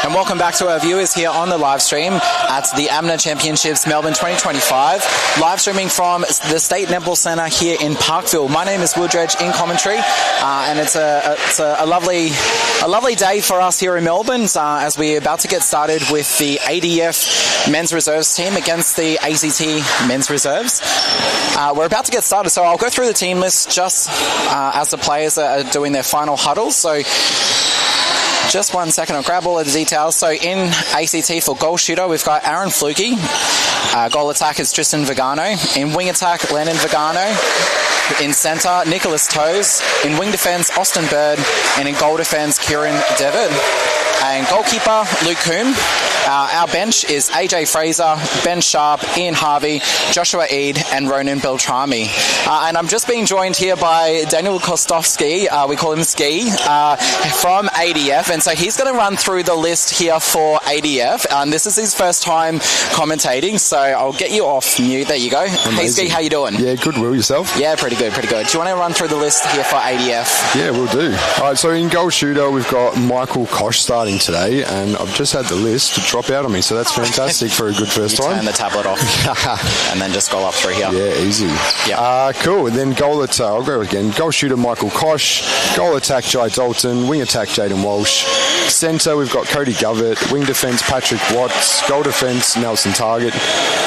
And welcome back to our viewers here on the live stream at the AMNA Championships Melbourne 2025, live streaming from the State Netball Centre here in Parkville. My name is Woodredge in commentary, and it's a lovely day for us here in Melbourne as we're about to get started with the ADF men's reserves team against the ACT men's reserves. We're about to get started, so I'll go through the team list just as the players are doing their final huddles. So just 1 second, I'll grab all of the details. So in ACT for goal shooter, we've got Aaron Fluke. Goal attack is Tristan Vigano. In wing attack, Landon Vigano. In centre, Nicholas Toes. In wing defence, Austin Bird. And in goal defence, Kieran Devitt. And goalkeeper, Luke Coombe. Our bench is AJ Fraser, Ben Sharp, Ian Harvey, Joshua Eade, and Ronan Beltrami. And I'm just being joined here by Daniel Kostovsky, we call him Ski, from ADF. And so he's going to run through the list here for ADF. This is his first time commentating, so I'll get you off mute. There you go. Amazing. Hey Ski, how you doing? Yeah, good. Will, yourself? Yeah, pretty good. Do you want to run through the list here for ADF? Yeah, we'll do. All right, so in goal shooter, we've got Michael Kosh starting today, and I've just had the list to drop out on me, so that's fantastic for a good first time. Turn the tablet off and then just scroll up through here. Yeah, easy. Yeah. Cool. And then goal attack, I'll go again. Goal shooter Michael Kosh, goal attack Jai Dalton, wing attack Jaden Walsh, centre we've got Cody Govett, wing defence Patrick Watts, goal defence Nelson Target,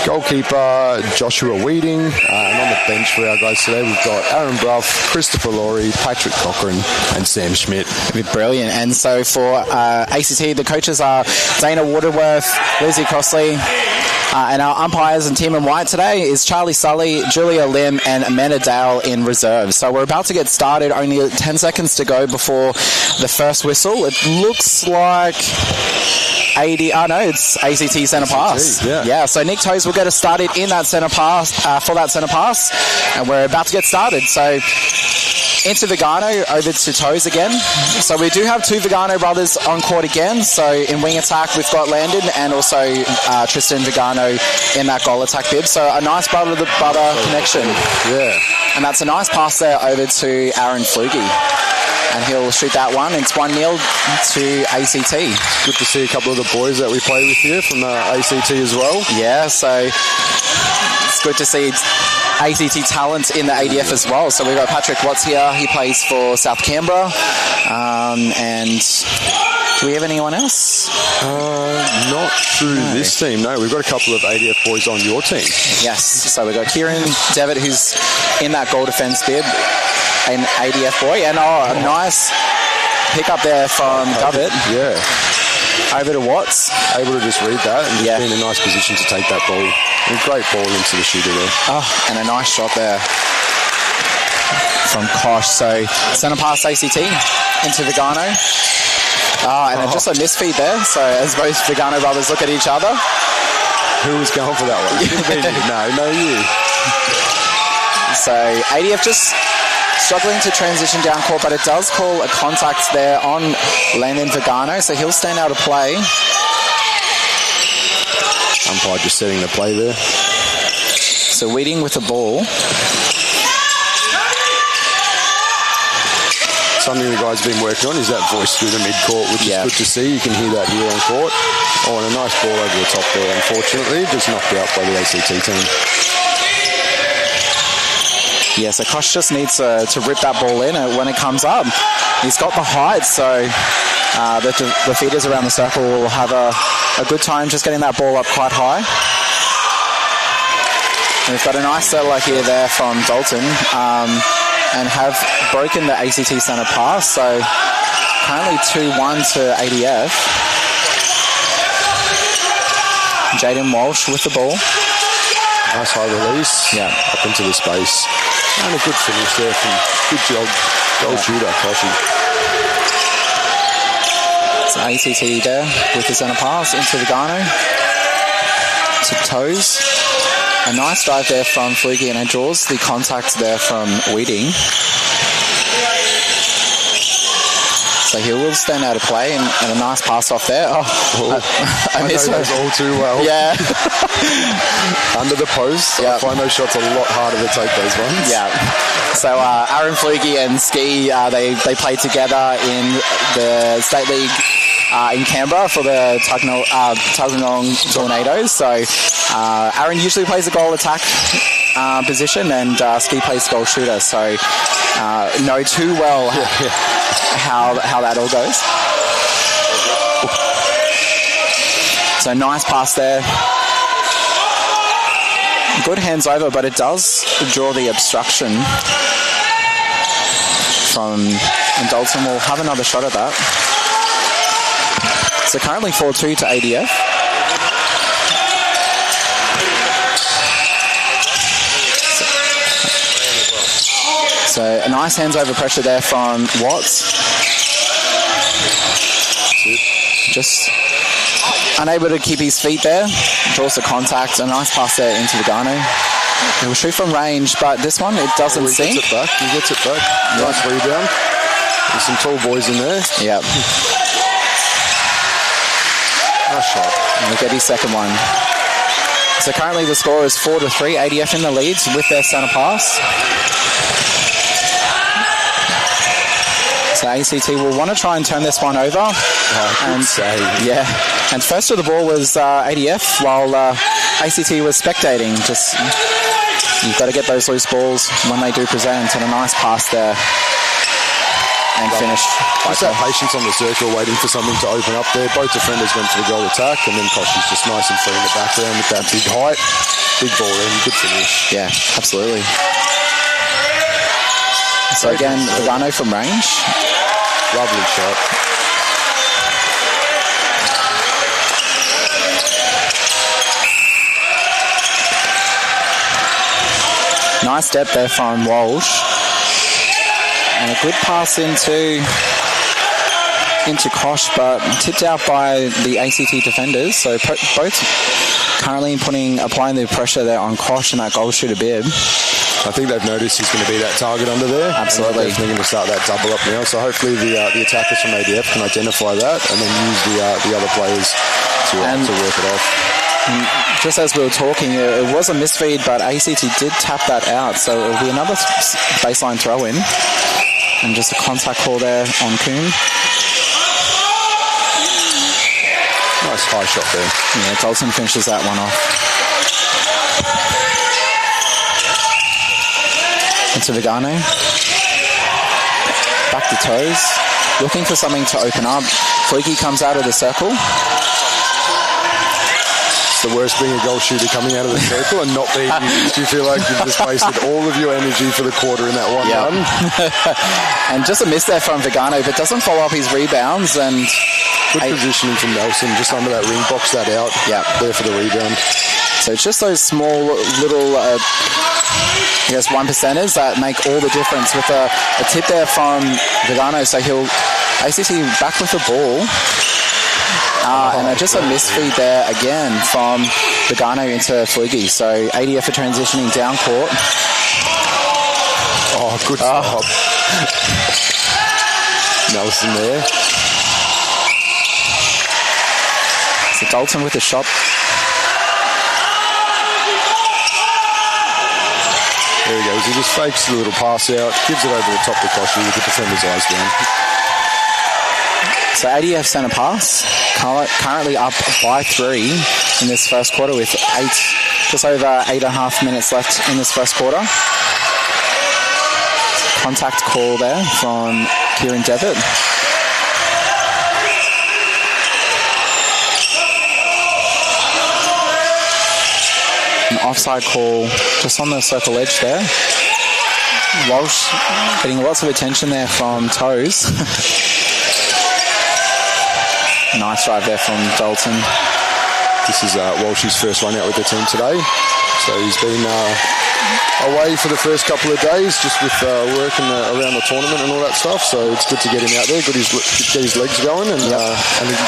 goalkeeper Joshua Weeding, and on the bench for our guys today we've got Aaron Bruff, Christopher Laurie, Patrick Cochran, and Sam Schmidt. Brilliant. And so for ACT, the coaches are Dana Waterworth, Lizzie Crossley, and our umpires and team in white today is Charlie Sully, Julia Lim, and Amanda Dale in reserve. So we're about to get started, only 10 seconds to go before the first whistle. It looks like it's ACT centre pass. Yeah, so Nick Toes will get us started in that centre pass, for that centre pass, and we're about to get started. So into Vigano, over to Toes again. So we do have two Vigano brothers on court again. So in wing attack, we've got Landon and also Tristan Vigano in that goal attack bib. So a nice butter connection. Yeah. And that's a nice pass there over to Aaron Fluke. And he'll shoot that one. It's 1-0 to ACT. Good to see a couple of the boys that we play with here from ACT as well. Yeah, so it's good to see ACT talent in the ADF as well. So we've got Patrick Watts here. He plays for South Canberra. And do we have anyone else? Not through this team, no. We've got a couple of ADF boys on your team. Yes. So we've got Kieran Devitt, who's in that goal defence bib, an ADF boy. And a nice pick up there from Govett. Yeah. Over to Watts. Able to just read that and just be in a nice position to take that ball. A great ball into the shooter there. And a nice shot there from Kosh. So centre pass ACT into Vigano. And just a misfeed there. So as both Vigano brothers look at each other. Who was going for that one? No, you. So ADF just struggling to transition down court, but it does call a contact there on Landon Vigano, so he'll stand out of play. Umpire just setting the play there. So Weeding with the ball. Something the guys have been working on is that voice through the mid-court, which is good to see. You can hear that here on court. And a nice ball over the top there, unfortunately. Just knocked out by the ACT team. Yeah, so Kosh just needs to rip that ball in when it comes up. He's got the height, so the defeaters around the circle will have a good time just getting that ball up quite high. And we've got a nice settler here there from Dalton and have broken the ACT centre pass, so currently 2-1 to ADF. Jaden Walsh with the ball. Nice high release. Yeah. Up into the space. And a good finish there from good job. Goal shooter, Koshy. It's ACT there with the centre pass into Vigano. To Toes. A nice drive there from Fluke, and it draws the contact there from Weeding. So he will stand out of play, and a nice pass off there. I know those all too well. Yeah. Under the post. I find those shots a lot harder to take, those ones. Yeah. So Aaron Fluke and Ski, they played together in the State League in Canberra for the Tuggeranong Tornadoes. So Aaron usually plays a goal attack position, and Ski plays goal shooter. So know too well how that all goes. So nice pass there. Good hands over, but it does draw the obstruction from, and Dalton will have another shot at that. So currently 4-2 to ADF. So a nice hands over pressure there from Watts. Just unable to keep his feet there. Draws the contact. A nice pass there into Vigano. He will shoot from range, but this one, it doesn't sink. He gets it back. Nice rebound. There's some tall boys in there. Yep. Nice shot. And we'll get his second one. So currently the score is 4-3. ADF in the leads with their centre pass. So ACT will want to try and turn this one over. Good save. Yeah. And first to the ball was ADF, while ACT was spectating. Just, you've got to get those loose balls when they do present, and a nice pass there. And finish. Just that patience on the circle, waiting for something to open up there. Both defenders went for the goal attack, and then Koshy's just nice and free in the background with that big height. Big ball in, good finish. Yeah, absolutely. So again, Vigano from range. Lovely shot. Nice step there from Walsh. And a good pass into Kosh, but tipped out by the ACT defenders. So both currently applying the pressure there on Kosh and that goal shooter bib. I think they've noticed he's going to be that target under there. Absolutely. And they're definitely going to start that double up now. So hopefully the attackers from ADF can identify that and then use the other players to work it off. Just as we were talking, it was a misfeed, but ACT did tap that out. So it'll be another baseline throw-in. And just a contact call there on Coombe. Nice high shot there. Yeah, Dalton finishes that one off. Into Vigano. Back to Toes. Looking for something to open up. Fleeky comes out of the circle. It's the worst being a goal shooter coming out of the circle and not being used. Do you feel like you've just wasted all of your energy for the quarter in that one run? And just a miss there from Vigano, but doesn't follow up his rebounds. And good positioning from Nelson, just under that ring, box that out. Yeah, there for the rebound. So it's just those small little, one percenters that make all the difference. With a tip there from Vigano, so he'll ACT back with the ball. And just a misfeed there again from Vigano into Flugie. So ADF are transitioning down court. Oh, good stop. Nelson there. So Dalton with the shot. There he goes. He just fakes the little pass out, gives it over the top to Koshy with the defender's eyes down. So ADF centre pass, currently up by 3 in this first quarter with just over 8.5 minutes left in this first quarter. Contact call there from Kieran Devitt. An offside call just on the circle edge there. Walsh getting lots of attention there from Toes. Nice drive there from Dalton. This is Walsh's first run out with the team today. So he's been away for the first couple of days just with work around the tournament and all that stuff. So it's good to get him out there, get his legs going, and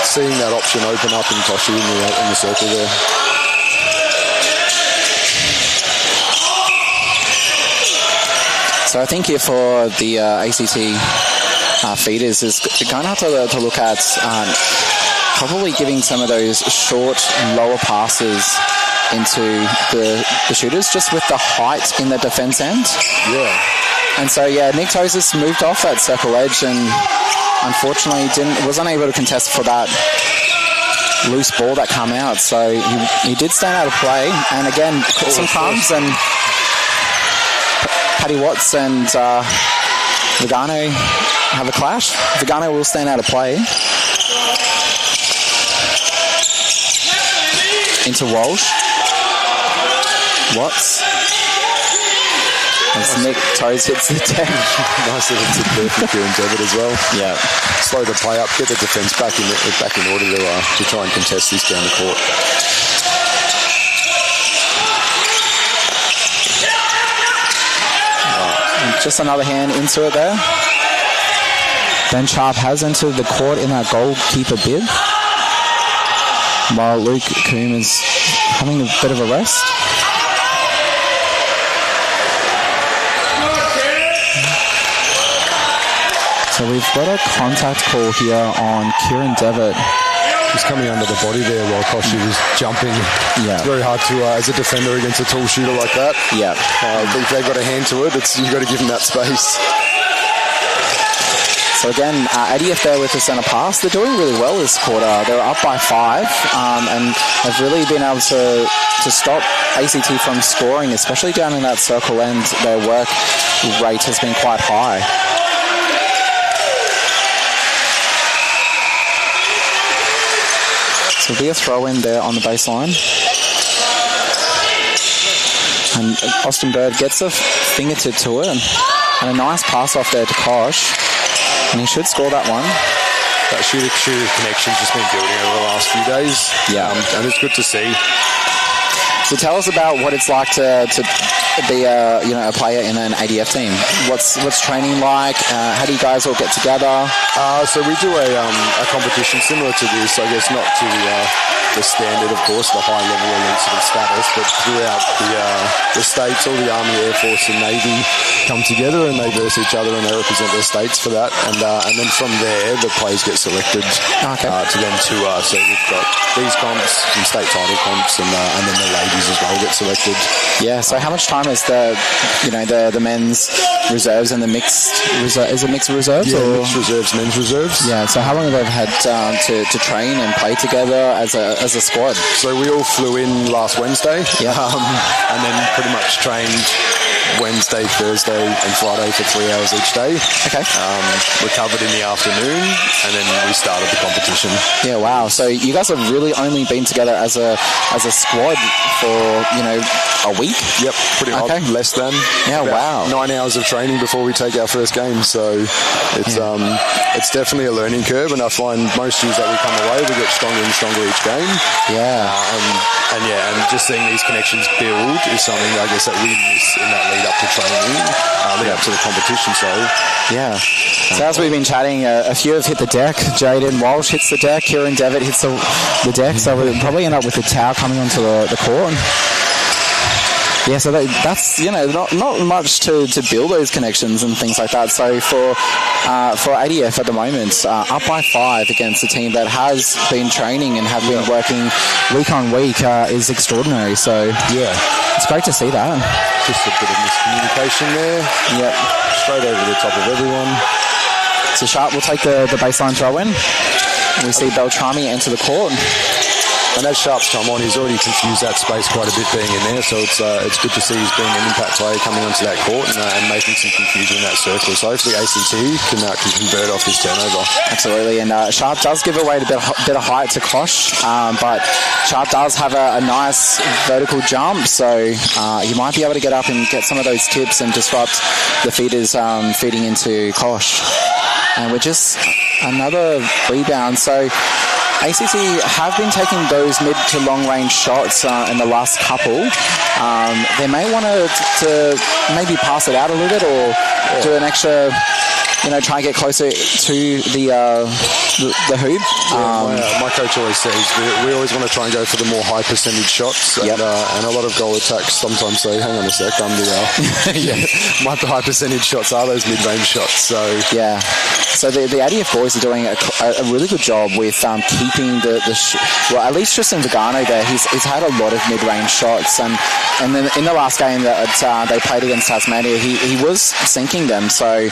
seeing that option open up in Koshy in the circle there. So I think here for the ACT feeders is going to have to look at probably giving some of those short, lower passes into the shooters, just with the height in the defence end. Yeah. And so, Nick Toes has moved off that circle edge and unfortunately wasn't able to contest for that loose ball that came out. So he did stand out of play. And again, some crumbs, and Paddy Watts and Vigano have a clash. Vigano will stand out of play. Into Walsh. Watts. As Nick Toes hits the deck. Nice little tip there for Kieran Devitt as well. Yeah. Slow the play up, get the defence back in order to try and contest this down the court. Just another hand into it there. Ben Sharp has entered the court in that goalkeeper bid, while Luke Coombe is having a bit of a rest. So we've got a contact call here on Kieran Devitt. He's coming under the body there while Koshi was jumping. Yeah. It's very hard to, as a defender against a tall shooter like that. Yeah. If they've got a hand to it, you've got to give him that space. So again, ADF there with the centre pass. They're doing really well this quarter. They're up by 5 and have really been able to stop ACT from scoring, especially down in that circle end. Their work rate has been quite high. So it'll be a throw in there on the baseline. And Austin Bird gets a fingertip to it and a nice pass off there to Kosh. And he should score that one. That shooter connection's just been building over the last few days. Yeah. And it's good to see. So tell us about what it's like to be a player in an ADF team. What's training like? How do you guys all get together? So we do a competition similar to this, I guess not to the standard, of course, the high level elite sort of status, but throughout the states, all the Army, Air Force and Navy come together and they verse each other and they represent their states for that, and then from there the players get selected to then tour. So we've got these comps, some state title comps, and then the ladies as well get selected. Yeah. So how much time is the men's reserves and the mixed reserve? Is it mixed reserves? Yeah, or? mixed reserves, men's reserves. Yeah. So how long have they had to train and play together as a squad? So we all flew in last Wednesday, and then pretty much trained Wednesday, Thursday and Friday for 3 hours each day. Okay. Recovered in the afternoon and then we started the competition. Yeah, wow. So you guys have really only been together as a squad for, a week? Yep, pretty much. Less than. Yeah, wow. 9 hours of training before we take our first game. So it's definitely a learning curve, and I find most years that we come away, we get stronger and stronger each game. Yeah. And just seeing these connections build is something I guess that we miss in that lead up to training, lead up to the competition. So yeah. So as we've been chatting, a few have hit the deck. Jaden Walsh hits the deck. Kieran Devitt hits the deck. So we'll probably end up with the towel coming onto the court. Yeah, so that's not much to build those connections and things like that. So for ADF at the moment, up by 5 against a team that has been training and have been working week on week is extraordinary. So yeah, it's great to see that. Just a bit of miscommunication there. Yep. Straight over the top of everyone. So Sharp will take the baseline throw in. We see Beltrami enter the court. And as Sharp's come on, he's already confused that space quite a bit being in there, so it's good to see he's being an impact player coming onto that court and making some confusion in that circle. So hopefully ACT can convert off this turnover. Absolutely, and Sharp does give away a bit of height to Kosh, but Sharp does have a nice vertical jump, so he might be able to get up and get some of those tips and disrupt the feeders feeding into Kosh. And we're just another rebound, so ACT have been taking those mid to long range shots in the last couple. They may want to maybe pass it out a little bit or do an extra, try and get closer to the hoop. My coach always says we always want to try and go for the more high percentage shots, and a lot of goal attacks sometimes say, hang on a sec, my high percentage shots are those mid range shots. So yeah. So the ADF boys are doing a really good job with keeping well, at least Tristan Vigano there. He's had a lot of mid-range shots, and then in the last game that they played against Tasmania, he was sinking kicking them. So,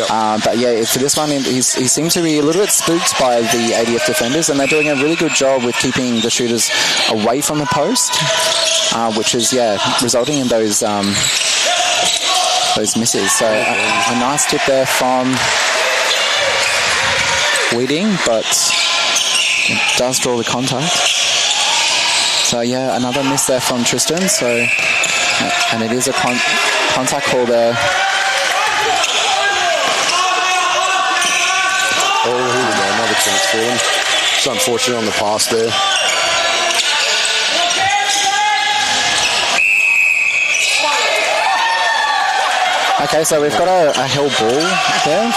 but yeah, for this one, he seemed to be a little bit spooked by the ADF defenders, and they're doing a really good job with keeping the shooters away from the post, which is resulting in those misses. So a nice tip there from Weeding, but it does draw the contact. So yeah, another miss there from Tristan. So, and it is a contact call there. Oh, here we go, another chance for them. It's unfortunate on the pass there. Okay, so we've got a held ball there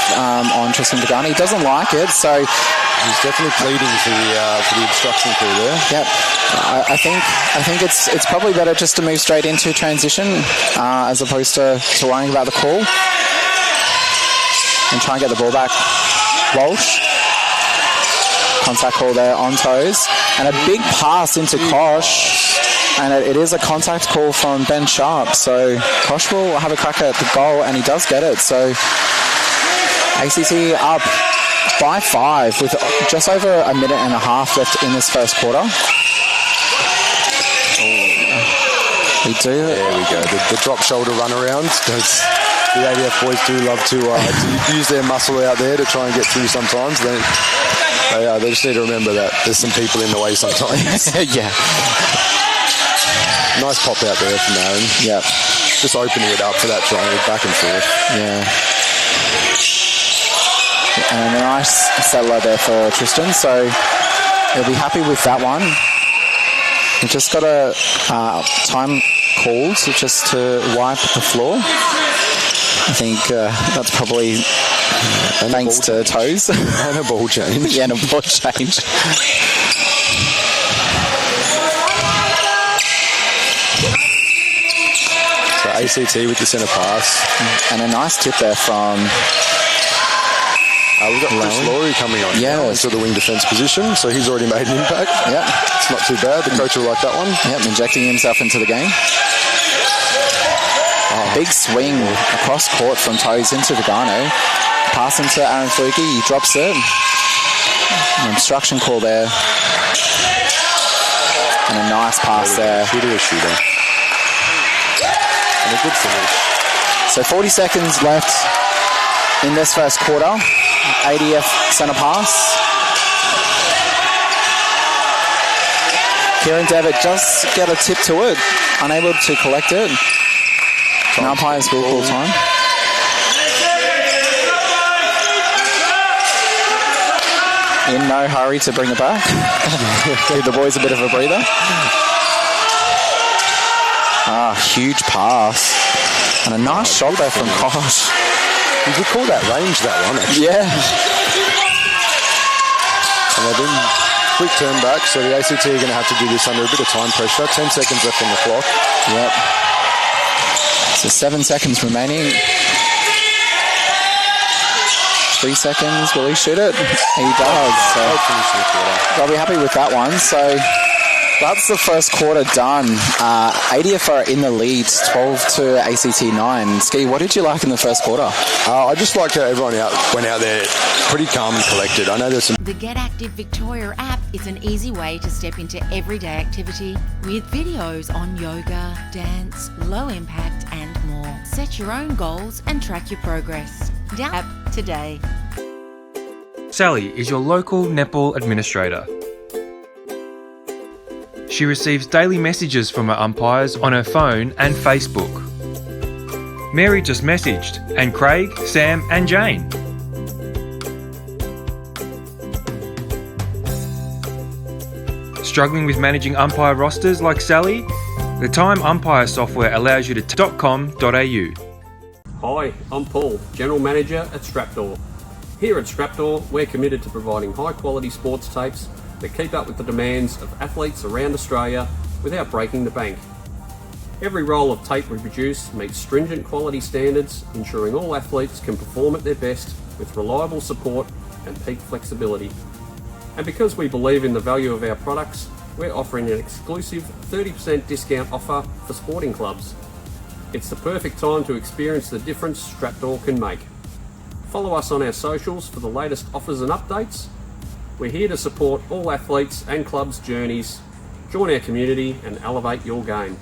on Tristan Pagani. He doesn't like it, so he's definitely pleading for the obstruction call there. Yep, I think it's probably better just to move straight into transition as opposed to worrying about the call and try and get the ball back. Walsh, contact call there on toes, and a big pass into Kosh. And it is a contact call from Ben Sharp. So Kosh will have a crack at the goal, and he does get it. So ACT up by 5 with just over a minute and a half left in this first quarter. We do. There we go. The drop shoulder run around, because the ADF boys do love to use their muscle out there to try and get through sometimes. They just need to remember that there's some people in the way sometimes. Yeah. Nice pop out there from Aaron. Yeah. Just opening it up for that triangle, back and forth. Yeah. And a nice settler there for Tristan, so he'll be happy with that one. We've just got a time called just to wipe the floor. I think that's probably thanks to toes. And a ball change. Yeah, and a ball change. So ACT with the centre pass. And a nice tip there from... we've got Chris Laurie coming on into the wing defence position, so he's already made an impact. Yeah. It's not too bad. The coach will like that one. Yep, injecting himself into the game. Big swing across court from Toes into Vigano. Pass into Aaron Flukie. He drops it. An obstruction call there. And a nice pass there. Shooter. And a good finish. So 40 seconds left in this first quarter. ADF centre pass. Kieran Devitt just get a tip to it. Unable to collect it. And umpires will call time. In no hurry to bring it back. Give the boys a bit of a breather. Huge pass. And a nice shot there from Kosh. You could call that range, that one, actually. Yeah. And they've been quick turn back, so the ACT are going to have to do this under a bit of time pressure. 10 seconds left on the clock. Yep. So 7 seconds remaining. 3 seconds. Will he shoot it? He does. So I'll be happy with that one. So that's the first quarter done. ADF are in the lead, 12 to ACT 9. Ski, what did you like in the first quarter? I just like how everyone went out there pretty calm and collected. I know there's some... The Get Active Victoria app is an easy way to step into everyday activity with videos on yoga, dance, low impact and more. Set your own goals and track your progress. Download the app today. Sally is your local netball administrator. She receives daily messages from her umpires on her phone and Facebook. Mary just messaged, and Craig, Sam and Jane. Struggling with managing umpire rosters like Sally? The Time Umpire software allows you to .com.au. Hi, I'm Paul, General Manager at Strapdoor. Here at Strapdoor, we're committed to providing high-quality sports tapes that keep up with the demands of athletes around Australia without breaking the bank. Every roll of tape we produce meets stringent quality standards, ensuring all athletes can perform at their best with reliable support and peak flexibility. And because we believe in the value of our products, we're offering an exclusive 30% discount offer for sporting clubs. It's the perfect time to experience the difference Strapdoor can make. Follow us on our socials for the latest offers and updates. We're here to support all athletes and clubs' journeys. Join our community and elevate your game.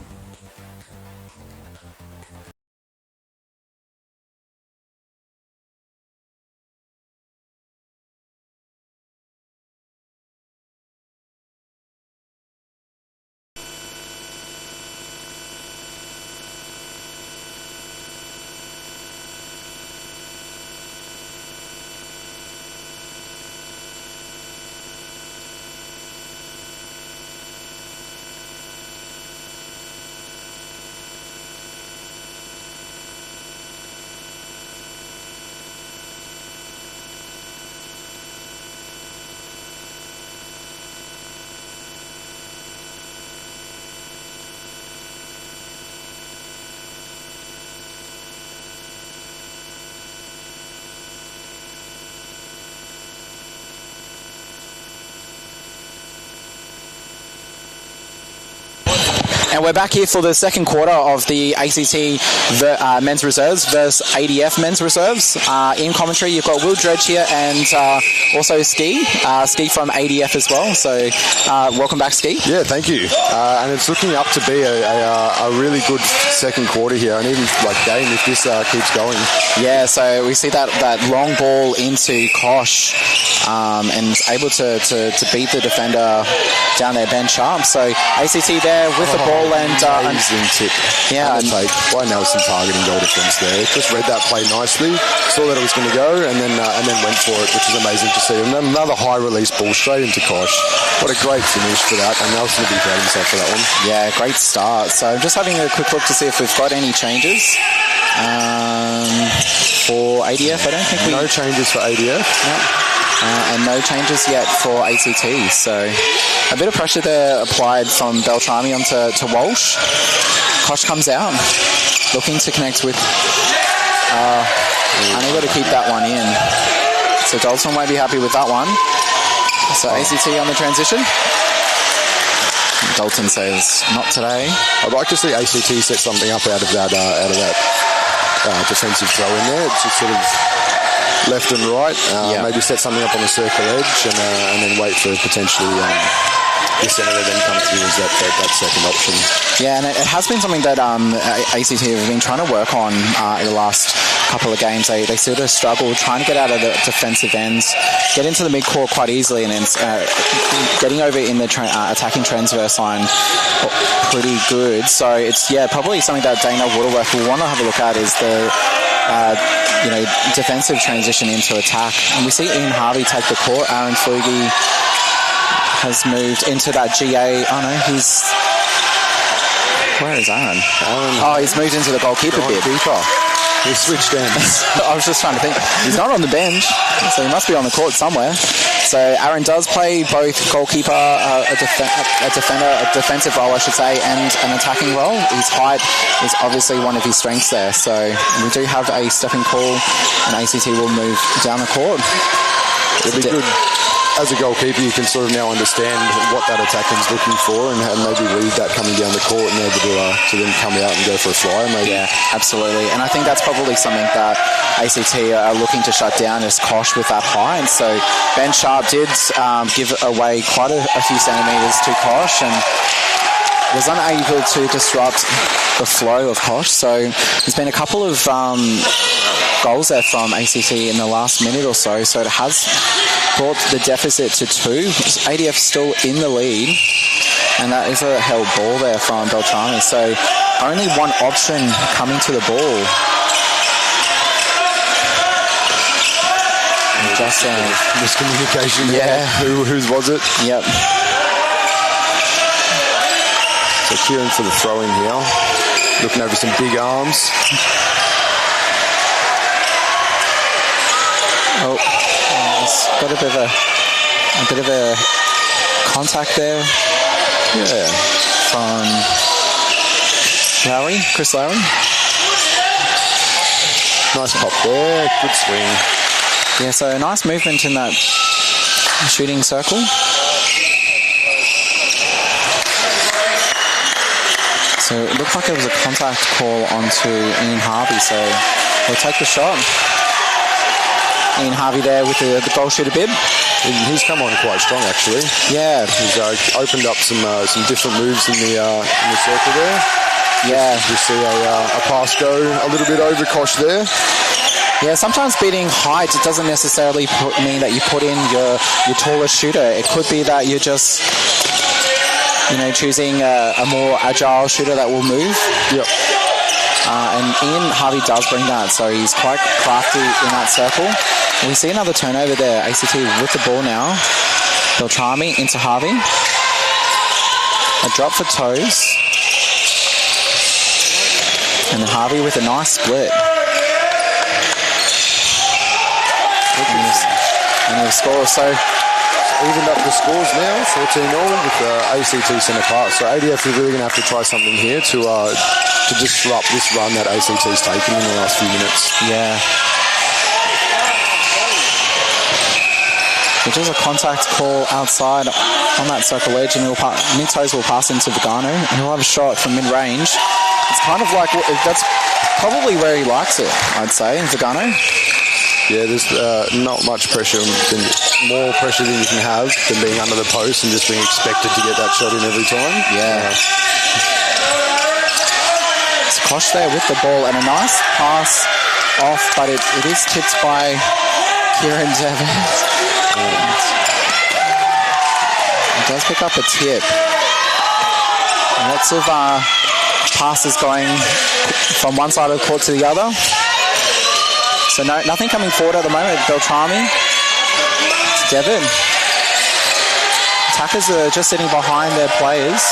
And we're back here for the second quarter of the ACT men's reserves versus ADF men's reserves. In commentary, you've got Will Dredge here and also Ski from ADF as well. So welcome back, Ski. Yeah, thank you. And it's looking up to be a really good second quarter here, and even game if this keeps going. Yeah, so we see that long ball into Kosh and able to beat the defender down there, Ben Sharp. So ACT there with the ball and amazing tip. Yeah, and take by Nelson targeting goal defence there. Just read that play nicely, saw that it was going to go, and then went for it, which is amazing to see. And then another high release ball straight into Kosh. What a great finish for that, and Nelson will be proud of himself for that one. Yeah, great start. So just having a quick look to see if we've got any changes for ADF. I don't think no changes for ADF. No. And no changes yet for ACT. So a bit of pressure there applied from Beltrami onto Walsh. Kosh comes out, looking to connect with... unable to keep that one in. So Dalton won't be happy with that one. So ACT on the transition. Dalton says, not today. I'd like to see ACT set something up out of that defensive throw in there. It's just sort of left and right. Maybe set something up on the circle edge and then wait for potentially the centre then come through as that second option. Yeah, and it has been something that ACT have been trying to work on in the last couple of games. They sort of struggle trying to get out of the defensive ends, get into the mid-court quite easily, and then getting over in the attacking transverse line pretty good. So it's probably something that Dana Waterworth will want to have a look at is the defensive transition into attack. And we see Ian Harvey take the court. Aaron Flugie has moved into that GA. Oh no, where is Aaron? He's moved into the goalkeeper bit. He switched ends. I was just trying to think. He's not on the bench, so he must be on the court somewhere. So Aaron does play both goalkeeper, a defender, a defensive role, I should say, and an attacking role. His height is obviously one of his strengths there. So we do have a stepping call, and ACT will move down the court. It'll be good. As a goalkeeper, you can sort of now understand what that attacking's looking for and maybe read that coming down the court and able to then come out and go for a flyer, maybe. Yeah, absolutely. And I think that's probably something that ACT are looking to shut down is Kosh with that high. And so Ben Sharp did give away quite a few centimetres to Kosh and was unable to disrupt the flow of Kosh. So there's been a couple of goals there from ACT in the last minute or so. So it has brought the deficit to 2. ADF still in the lead, and that is a held ball there from Beltrami. So only one option coming to the ball. Just miscommunication. Yeah. Whose was it? Yep. So Kieran for the throw in here, looking over some big arms. Got a bit of a contact there. Yeah. From Chris Lowry. Nice pop there. Good swing. Yeah, so a nice movement in that shooting circle. So So it looked like it was a contact call onto Ian Harvey, so we'll take the shot. Ian Harvey there with the goal shooter bib. He's come on quite strong, actually. Yeah. He's opened up some different moves in the circle there. Yeah. You see a pass go a little bit over Kosh there. Yeah, sometimes beating height, it doesn't necessarily mean that you put in your tallest shooter. It could be that you're just, choosing a more agile shooter that will move. Yep. And Ian Harvey does bring that, so he's quite crafty in that circle. We see another turnover there. ACT with the ball now. Beltrami into Harvey. A drop for Toes. And Harvey with a nice split. And the score. So evened up the scores now, 14-all with ACT centre part. So ADF is really going to have to try something here to disrupt this run that ACT's taken in the last few minutes. Yeah. Which is a contact call outside on that circle edge, and Mid-Toes will pass into Vigano, and he'll have a shot from mid-range. It's kind of like, that's probably where he likes it, I'd say, Vigano. Yeah, there's not much pressure, more pressure than you can have than being under the post and just being expected to get that shot in every time. Yeah. It's Kosh there with the ball and a nice pass off, but it is tipped by Kieran Devitt. He does pick up a tip. Lots of passes going from one side of the court to the other. So nothing coming forward at the moment. Beltrami. It's Devon. Attackers are just sitting behind their players.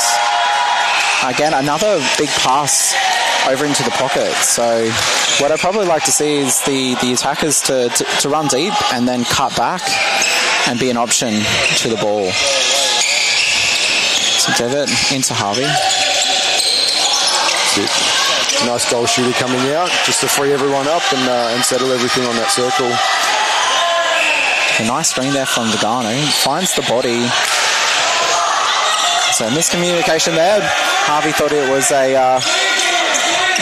Again, another big pass over into the pocket. So what I'd probably like to see is the attackers to run deep and then cut back and be an option to the ball. So Devitt into Harvey. That's it. Nice goal shooter coming out just to free everyone up and settle everything on that circle. A nice screen there from Vigano. Finds the body. So miscommunication there. Harvey thought it was a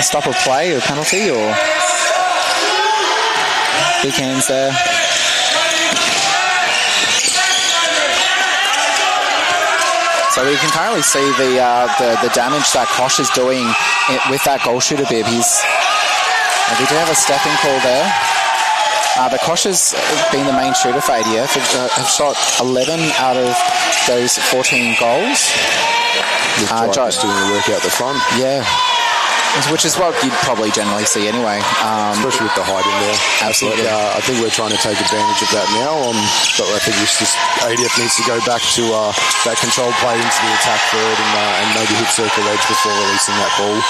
stop of play or penalty, or big hands there. So we can currently see the damage that Kosh is doing with that goal shooter bib. We do have a stepping call there. The Kosh has been the main shooter for ADF. Have shot 11 out of those 14 goals. Just doing the work out the front. Yeah. Which is what you'd probably generally see anyway. Especially with the height in there. Absolutely. I think we're trying to take advantage of that now. But I think ADF needs to go back to that controlled play into the attack third and maybe hit circle edge before releasing that ball.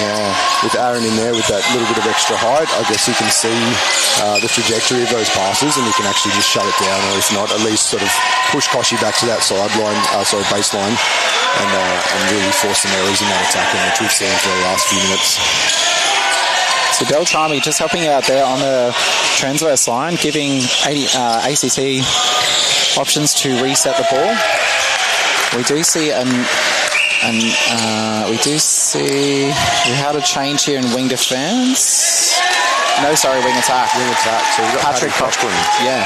Yeah, with Aaron in there with that little bit of extra height, I guess he can see the trajectory of those passes and he can actually just shut it down, or if not, at least sort of push Koshi back to that baseline and really force some errors in that attacking, which we've seen for the last few minutes. So Beltrami just helping out there on the transverse line, giving ACT options to reset the ball. We do see we had a change here in wing defence. No, sorry, wing attack. Wing attack. So we've got Patrick Cochran. Yeah.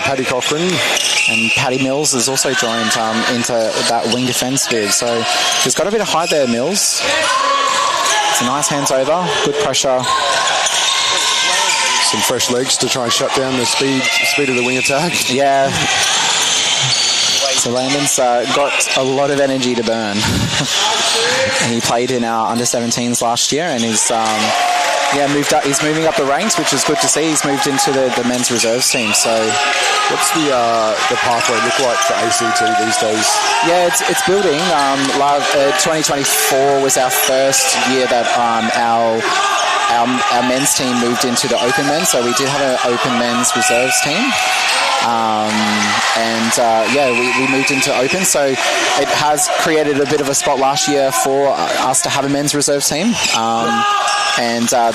Paddy Cochran. And Paddy Mills has also joined into that wing defence bid. So there's got a bit of height there, Mills. It's a nice hands over. Good pressure. Some fresh legs to try and shut down the speed of the wing attack. Yeah. So Landon's got a lot of energy to burn. And he played in our under-17s last year, and he's moved up. He's moving up the ranks, which is good to see. He's moved into the men's reserves team. So, what's the pathway look like for ACT these days? Yeah, it's building. 2024 was our first year that our men's team moved into the open men. So we did have an open men's reserves team. We moved into open, so it has created a bit of a spot last year for us to have a men's reserves team.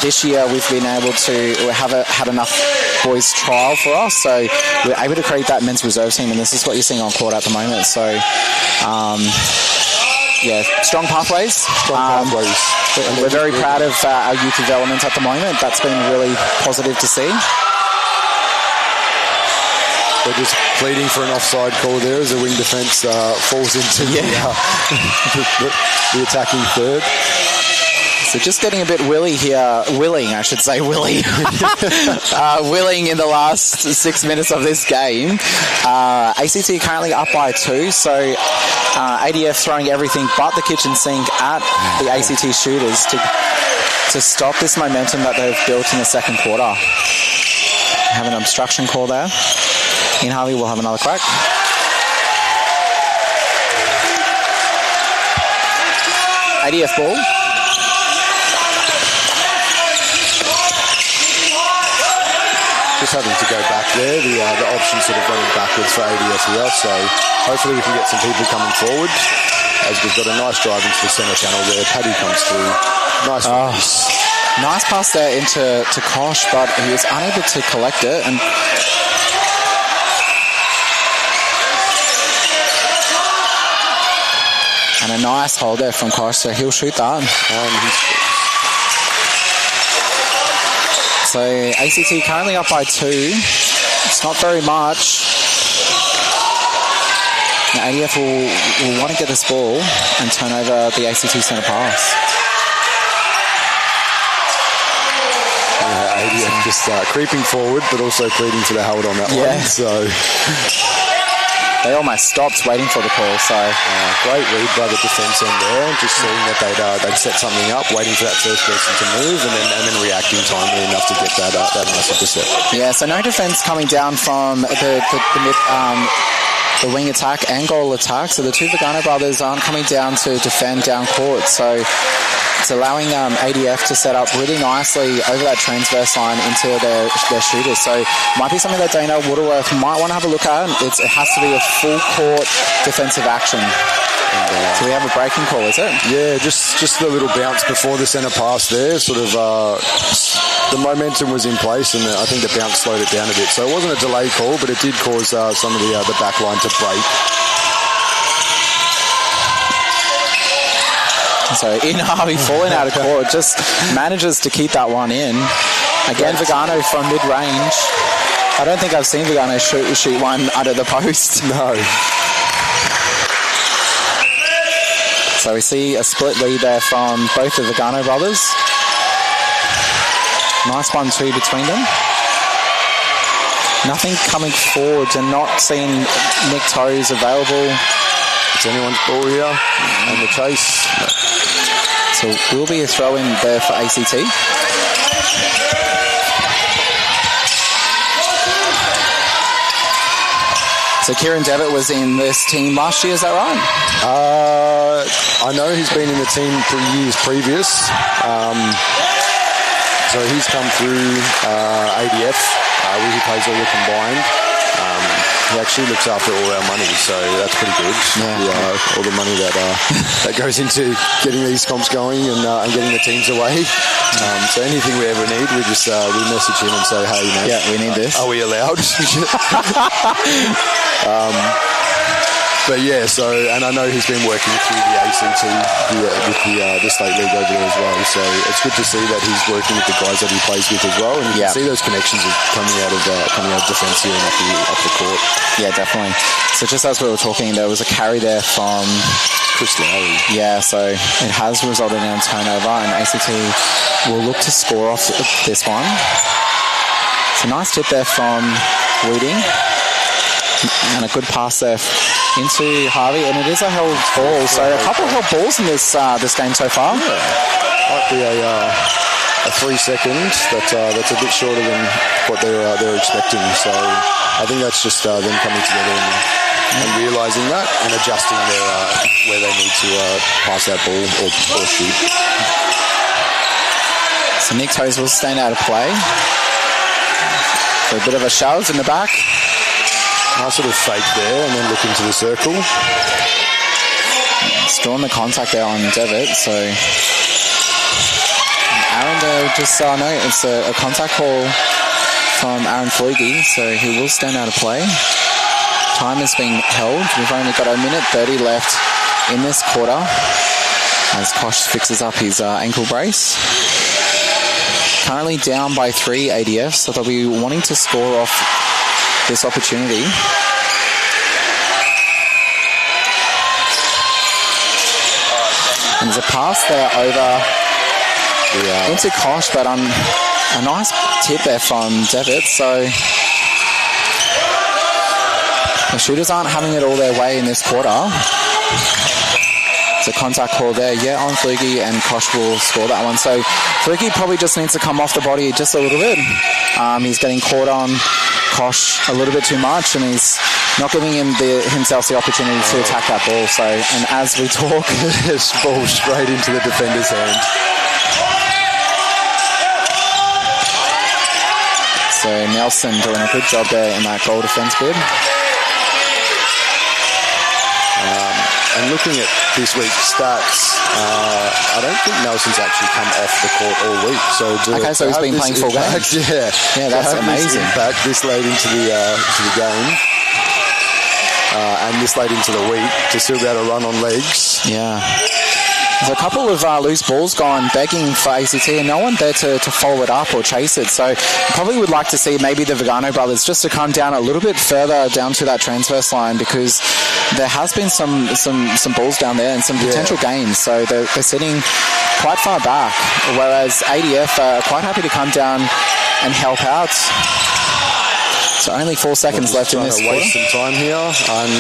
This year we've been able to had enough boys trial for us, so we're able to create that men's reserves team, and this is what you're seeing on court at the moment. So strong pathways. We're very proud of our youth development at the moment. That's been really positive to see. They're just pleading for an offside call there as the wing defence falls into the attacking third. So just getting a bit willing in the last 6 minutes of this game. ACT currently up by 2, so ADF throwing everything but the kitchen sink at the ACT shooters to stop this momentum that they've built in the second quarter. Have an obstruction call there. Ian Harvey will have another crack. ADF ball. Just having to go back there. The option sort of running backwards for ADF here. So hopefully we can get some people coming forward. As we've got a nice drive into the centre channel there. Paddy comes through. Nice release. Nice pass there into Kosh, but he was unable to collect it. And a nice hold there from Kosh, so he'll shoot that. So ACT currently up by 2. It's not very much. Now ADF will want to get this ball and turn over the ACT centre pass. ADF just creeping forward, but also pleading for the hold on that one. So they almost stopped waiting for the call. So great read by the defence end there, just seeing that they'd set something up, waiting for that first person to move, and then reacting timely enough to get that nice intercept. Yeah, so no defence coming down from the wing attack and goal attack. So the two Vagano brothers aren't coming down to defend down court. So it's allowing ADF to set up really nicely over that transverse line into their shooters. So might be something that Dana Waterworth might want to have a look at. It has to be a full court defensive action. So we have a breaking call, is it? Yeah, just the little bounce before the centre pass there. Sort of the momentum was in place, and I think the bounce slowed it down a bit. So it wasn't a delay call, but it did cause some of the back line to break. So Ian Harvey falling out of court just manages to keep that one in. Again, Vagano from mid-range. I don't think I've seen Vagano shoot one under the post. No. So we see a split lead there from both the Vagano brothers. Nice 1-2 between them. Nothing coming forward and not seeing Nick Toes available. It's anyone's ball here. And the chase. So will be a throw in there for ACT. So Kieran Devitt was in this team last year, is that right? I know he's been in the team for years previous. So he's come through ADF, where he plays all the combined. He actually looks after all our money, so that's pretty good. Yeah. All the money that goes into getting these comps going and getting the teams away. So anything we ever need, we just we message him and say, hey, mate, we need this. Are we allowed? But yeah, so, and I know he's been working through the ACT with the state league over there as well. So it's good to see that he's working with the guys that he plays with as well, and you can see those connections coming out of defence here and up the court. Yeah, definitely. So just as we were talking, there was a carry there from Chris Lowry. Yeah, so it has resulted in a turnover, and ACT will look to score off this one. It's a nice tip there from Wooding, and a good pass there into Harvey, and it is a held ball. So a couple of held balls in this game so far. Yeah. Might be a 3 seconds. That's a bit shorter than what they're expecting. So I think that's just them coming together and realising that and adjusting where they need to pass that ball or shoot. So Nick Toes will stand out of play. So a bit of a shove in the back. Nice little fake there and then look into the circle. It's drawn the contact there on Devitt, so Aaron there just no, it's a contact call from Aaron Flugie, so he will stand out of play. Time is being held. We've only got 1:30 left in this quarter as Kosh fixes up his ankle brace. Currently down by 3 ADF, so they'll be wanting to score off this opportunity. And there's a pass there over into Kosh, but a nice tip there from Devitt. So the shooters aren't having it all their way in this quarter. It's a contact call there, on Flugie, and Kosh will score that one. So Flugie probably just needs to come off the body just a little bit. He's getting caught on Kosh a little bit too much, and he's not giving himself the opportunity to attack that ball. So, and as we talk, this ball straight into the defender's hand. So Nelson doing a good job there in that goal defence bid. And looking at this week's stats, I don't think Nelson's actually come off the court all week. So he's been playing full game. Yeah, that's amazing. This late into the game, and this late into the week, to still be able to run on legs. Yeah. There's a couple of loose balls gone begging for ACT, and no one there to follow it up or chase it. So probably would like to see maybe the Vigano brothers just to come down a little bit further down to that transverse line, because there has been some balls down there and some potential gains. So they're sitting quite far back, whereas ADF are quite happy to come down and help out. So only 4 seconds left in this quarter. Waste some time here, and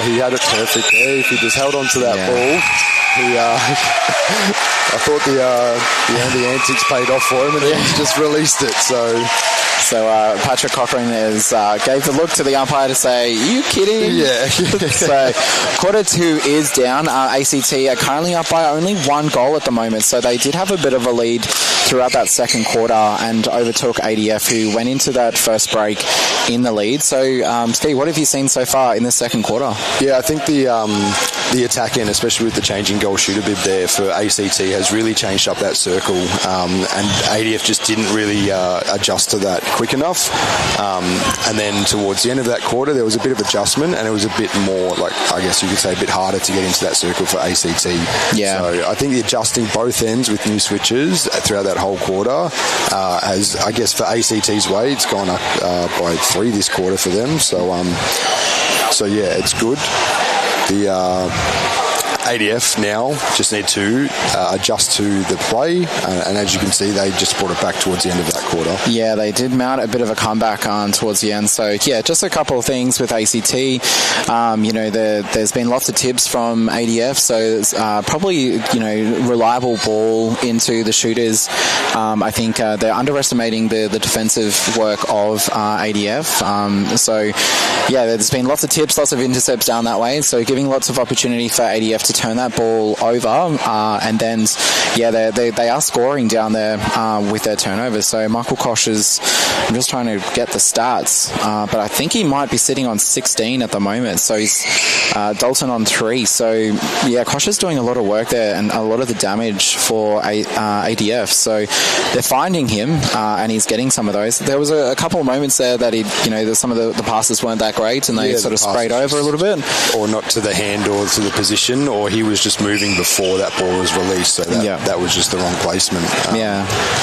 he had it perfect there. If he just held on to that ball, I thought the antics paid off for him, and he's just released it. So Patrick Cochrane gave the look to the umpire to say, "Are you kidding?" Yeah. So quarter 2 is down. ACT are currently up by only 1 goal at the moment, so they did have a bit of a lead throughout that second quarter and overtook ADF, who went into that first break in the lead. So Steve, what have you seen so far in the second quarter? Yeah, I think the attack end, especially with the changing goal shooter bib there for ACT, has really changed up that circle, and ADF just didn't really adjust to that quick enough. And then towards the end of that quarter, there was a bit of adjustment, and it was a bit more, like, I guess you could say, a bit harder to get into that circle for ACT. Yeah. So I think the adjusting both ends with new switches throughout that whole quarter has, I guess, for ACT's way, it's gone up by 3 this quarter for them. So yeah, it's good. The ADF now just need to adjust to the play, and as you can see, they just brought it back towards the end of that quarter. Yeah, they did mount a bit of a comeback towards the end. So yeah, just a couple of things with ACT. There's been lots of tips from ADF, so it's probably reliable ball into the shooters. I think they're underestimating the defensive work of ADF. So yeah, there's been lots of tips, lots of intercepts down that way. So giving lots of opportunity for ADF to turn that ball over, and then they are scoring down there with their turnovers. So Michael Kosh I'm just trying to get the stats, but I think he might be sitting on 16 at the moment. So he's Dalton on 3. So yeah, Kosh is doing a lot of work there and a lot of the damage for ADF. So they're finding him, and he's getting some of those. There was a couple of moments there that some of the passes weren't that great, and they sort of sprayed over a little bit, or not to the hand or to the position, or he was just moving before that ball was released, so that was just the wrong placement.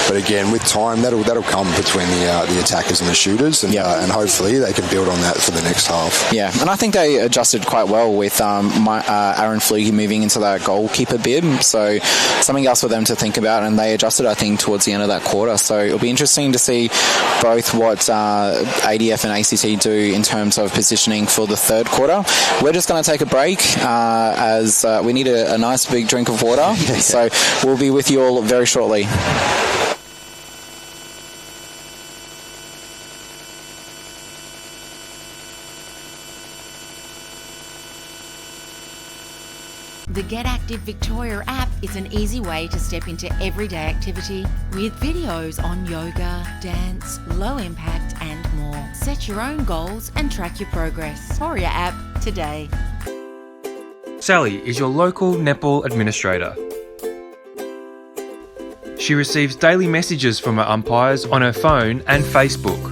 But again, with time, that'll come between the attackers and the shooters, and hopefully they can build on that for the next half. Yeah, and I think they adjusted quite well with Aaron Flugie moving into that goalkeeper bib, so something else for them to think about, and they adjusted, I think, towards the end of that quarter. So it'll be interesting to see both what ADF and ACT do in terms of positioning for the third quarter. We're just going to take a break as we need a nice big drink of water. So we'll be with you all very shortly. The Get Active Victoria app is an easy way to step into everyday activity with videos on yoga, dance, low impact and more. Set your own goals and track your progress. Victoria app today. Sally is your local netball administrator. She receives daily messages from her umpires on her phone and Facebook.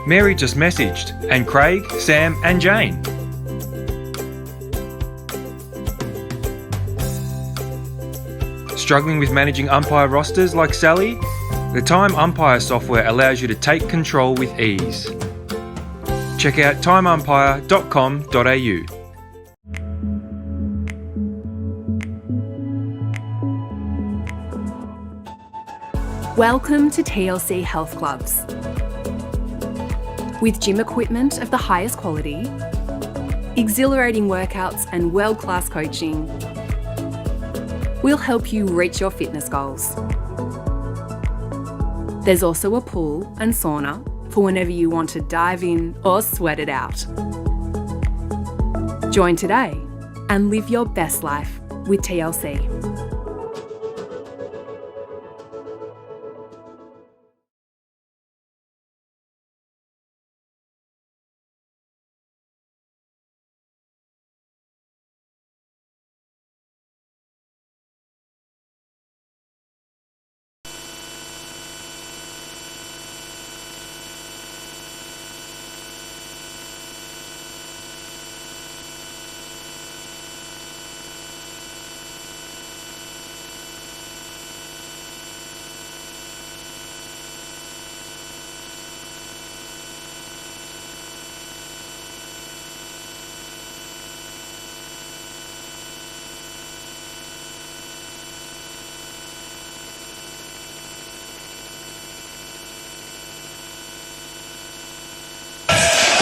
Mary just messaged, and Craig, Sam and Jane. Struggling with managing umpire rosters like Sally? The Time Umpire software allows you to take control with ease. Check out timeumpire.com.au. Welcome to TLC Health Clubs. With gym equipment of the highest quality, exhilarating workouts and world-class coaching, we'll help you reach your fitness goals. There's also a pool and sauna for whenever you want to dive in or sweat it out. Join today and live your best life with TLC.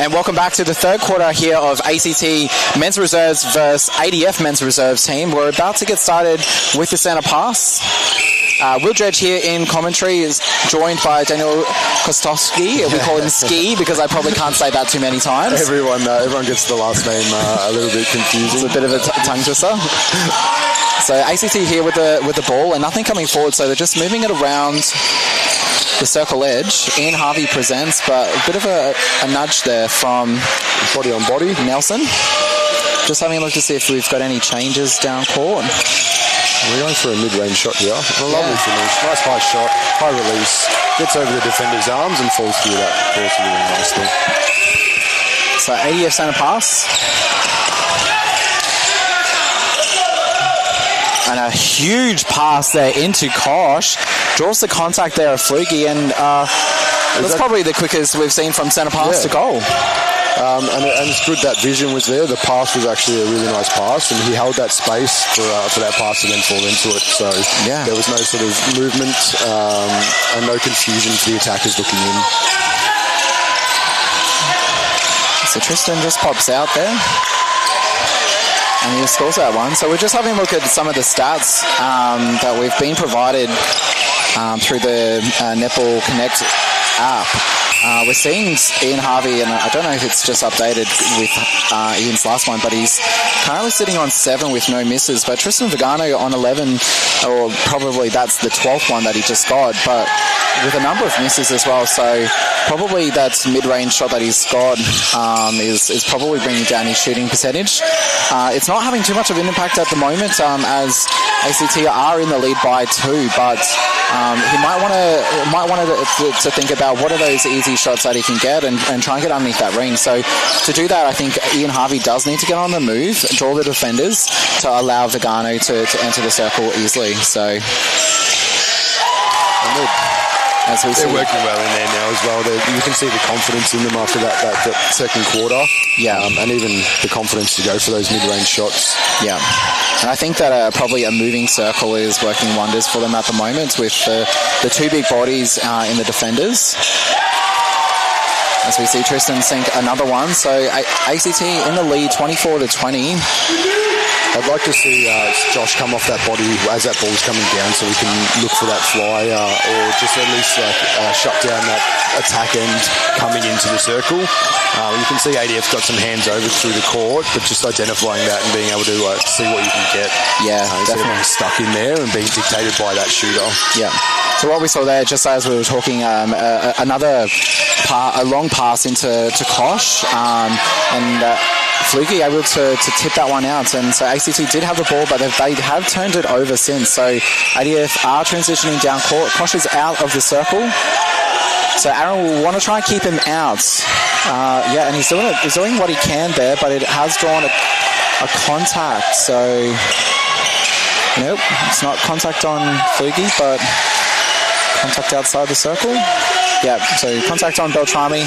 And welcome back to the third quarter here of ACT Men's Reserves versus ADF Men's Reserves team. We're about to get started with the centre pass. Will Dredge here in commentary is joined by Daniel Kostowski. We call him Ski because I probably can't say that too many times. Everyone gets the last name a little bit confusing. It's a bit of a tongue twister. So ACT here with the ball and nothing coming forward, so they're just moving it around the circle edge. Ian Harvey presents, but a bit of a nudge there from Body on body. Nelson. Just having a look to see if we've got any changes down court. We're going for a mid-range shot here. A lovely finish. Nice high shot, high release. Gets over the defender's arms and falls through that course really nicely. So ADF centre pass. And a huge pass there into Kosh. Draws the contact there of Fluky, and that's probably the quickest we've seen from centre pass to goal. And it's good that vision was there. The pass was actually a really nice pass, and he held that space for that pass to then fall into it. So there was no sort of movement and no confusion for the attackers looking in. So Tristan just pops out there. And he scores that one. So we're just having a look at some of the stats that we've been provided through the Netball Connect app. We're seeing Ian Harvey, and I don't know if it's just updated with Ian's last one, but he's currently sitting on 7 with no misses. But Tristan Vigano on 11, or probably that's the 12th one that he just got, but with a number of misses as well. So probably that mid-range shot that he's got is probably bringing down his shooting percentage. It's not having too much of an impact at the moment as ACT are in the lead by 2, but he might want to think about what are those easy shots that he can get and try and get underneath that ring. So to do that, I think Ian Harvey does need to get on the move, draw the defenders to allow Vigano to enter the circle easily. So as we see, they're working well in there now as well. You can see the confidence in them after that second quarter. Yeah. And even the confidence to go for those mid-range shots. Yeah. And I think that probably a moving circle is working wonders for them at the moment with the two big bodies in the defenders. As we see Tristan sink another one. So ACT in the lead 24-20. I'd like to see Josh come off that body as that ball's coming down so we can look for that fly or just at least shut down that attack end coming into the circle. You can see ADF's got some hands over through the court, but just identifying that and being able to see what you can get. Yeah, definitely stuck in there and being dictated by that shooter. Yeah. So what we saw there, just as we were talking, a long pass into Kosh, and Fluky able to tip that one out, and so ACT did have the ball, but they have turned it over since. So ADF are transitioning down court. Kosh is out of the circle, so Aaron will want to try and keep him out. And he's doing what he can there, but it has drawn a contact. So Nope, it's not contact on Flugie, but contact outside the circle. Yeah, so contact on Beltrami.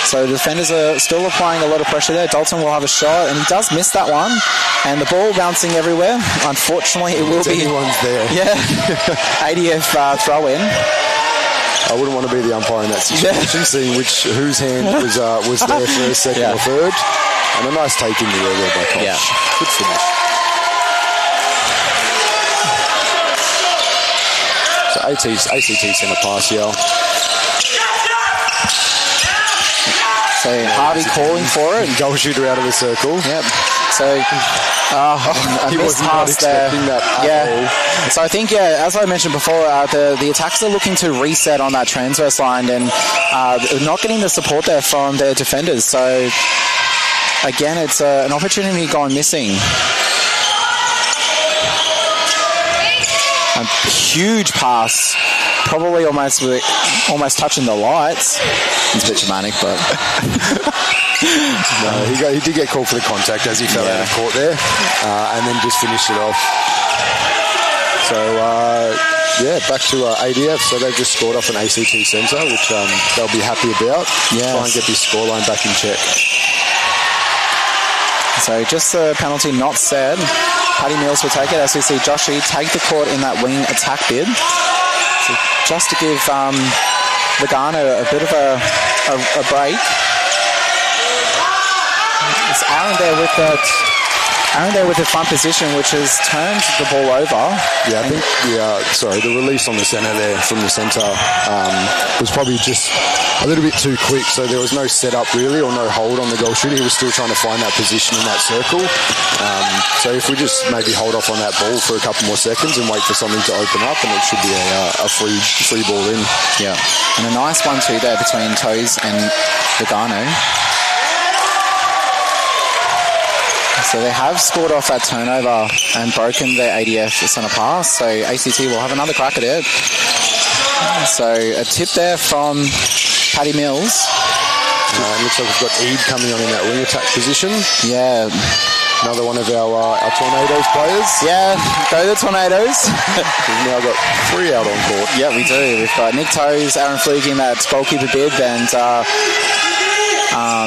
So the defenders are still applying a lot of pressure there. Dalton will have a shot, and he does miss that one. And the ball bouncing everywhere. Unfortunately, it will be... Anyone's there. Yeah, ADF throw-in. I wouldn't want to be the umpire in that situation, seeing whose hand was there for a second or third. And a nice take in the air there by Koch. Yeah. Good finish. So ACT centre pass here. So Harvey calling for it. Goal shooter out of the circle. Yep. So a he missed was not pass there. expecting that at all. So I think, as I mentioned before, the attacks are looking to reset on that transverse line and not getting the support there from their defenders. So again, it's an opportunity gone missing. A huge pass, probably almost touching the lights. It's a bit dramatic, but no, he did get called for the contact as he fell out of court there, and then just finished it off. So back to ADF. So they've just scored off an ACT centre, which they'll be happy about. Yes. Try and get this scoreline back in check. So just the penalty not said. Paddy Mills will take it as we see Josh Reed take the court in that wing attack bid. So just to give Lugano a bit of a break. It's Aaron there with the front position, which has turned the ball over. Yeah, I think the release on the centre there from the centre was probably just a little bit too quick, so there was no setup really or no hold on the goal shooter. He was still trying to find that position in that circle. So if we just maybe hold off on that ball for a couple more seconds and wait for something to open up, and it should be a free ball in. Yeah, and a nice 1-2 there between Toes and Lugano. So they have scored off that turnover and broken their ADF centre pass. So ACT will have another crack at it. So a tip there from Paddy Mills. It looks like we've got Eid coming on in that wing attack position. Yeah. Another one of our Tornadoes players. Yeah, go the Tornadoes. We've now got 3 out on court. Yeah, we do. We've got Nick Toes, Aaron Flugie in that goalkeeper bid, and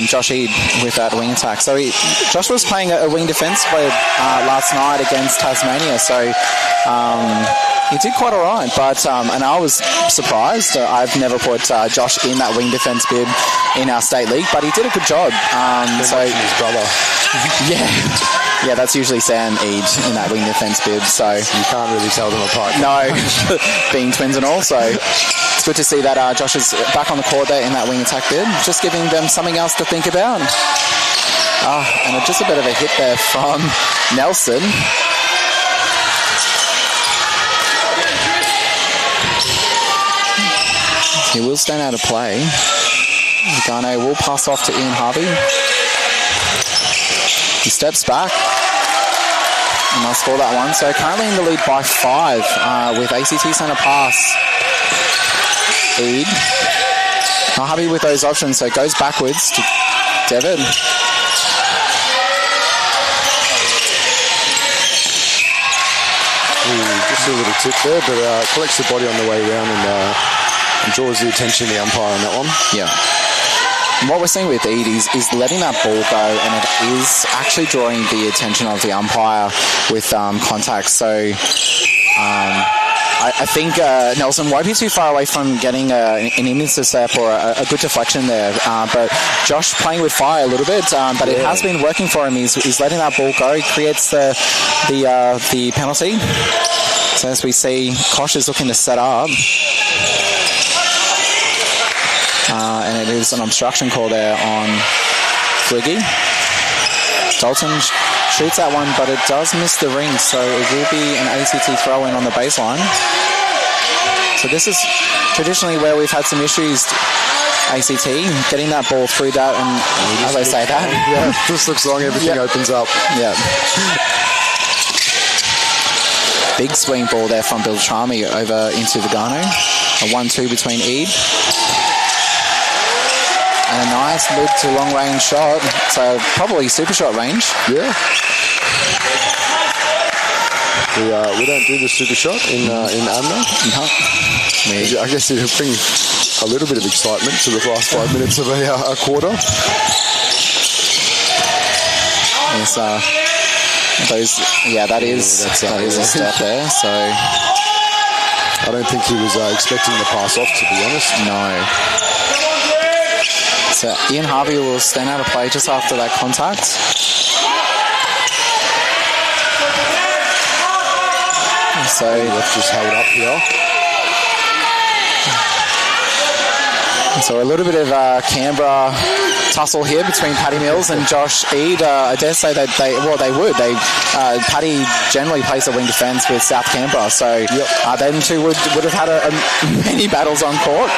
Josh Eid with that wing attack. So Josh was playing a wing defence last night against Tasmania, so he did quite all right. But and I was surprised. I've never put Josh in that wing defence bid in our state league, but he did a good job. So his brother. Yeah, that's usually Sam Eid in that wing defence bid. So you can't really tell them apart. No, being twins and all. So it's good to see that Josh is back on the court there in that wing attack bid, just giving them something else to think about. And just a bit of a hit there from Nelson. He will stand out of play. Lugano will pass off to Ian Harvey. He steps back and they'll score that one. So currently in the lead by 5 with ACT centre pass. Eid. Not happy with those options, so it goes backwards to Devon. Just a little tip there, but collects the body on the way around and draws the attention of the umpire on that one. Yeah. And what we're seeing with Eid is letting that ball go, and it is actually drawing the attention of the umpire with contact. So I think Nelson won't be too far away from getting an intercept or a good deflection there. But Josh playing with fire a little bit, but it has been working for him. He's letting that ball go. He creates the penalty. So as we see, Koch is looking to set up. And it is an obstruction call there on Flugie. Dalton shoots that one, but it does miss the ring, so it will be an ACT throw-in on the baseline. So this is traditionally where we've had some issues, ACT, getting that ball through that, and as I say that. Yeah, just looks long, everything opens up. Yeah. Big swing ball there from Beltrami over into Lugano. A 1-2 between Eid. And a nice mid to long range shot. So probably super shot range. Yeah. We don't do the super shot in AMNA. No. I guess it'll bring a little bit of excitement to the last 5 minutes of a quarter. Yes, that is a step there. So I don't think he was expecting the pass off, to be honest. no. So Ian Harvey will stand out of play just after that contact. So That's just held up here. So a little bit of Canberra tussle here between Paddy Mills and Josh Eade. I dare say that they would. Paddy generally plays the wing defence with South Canberra, so them two would have had many battles on court.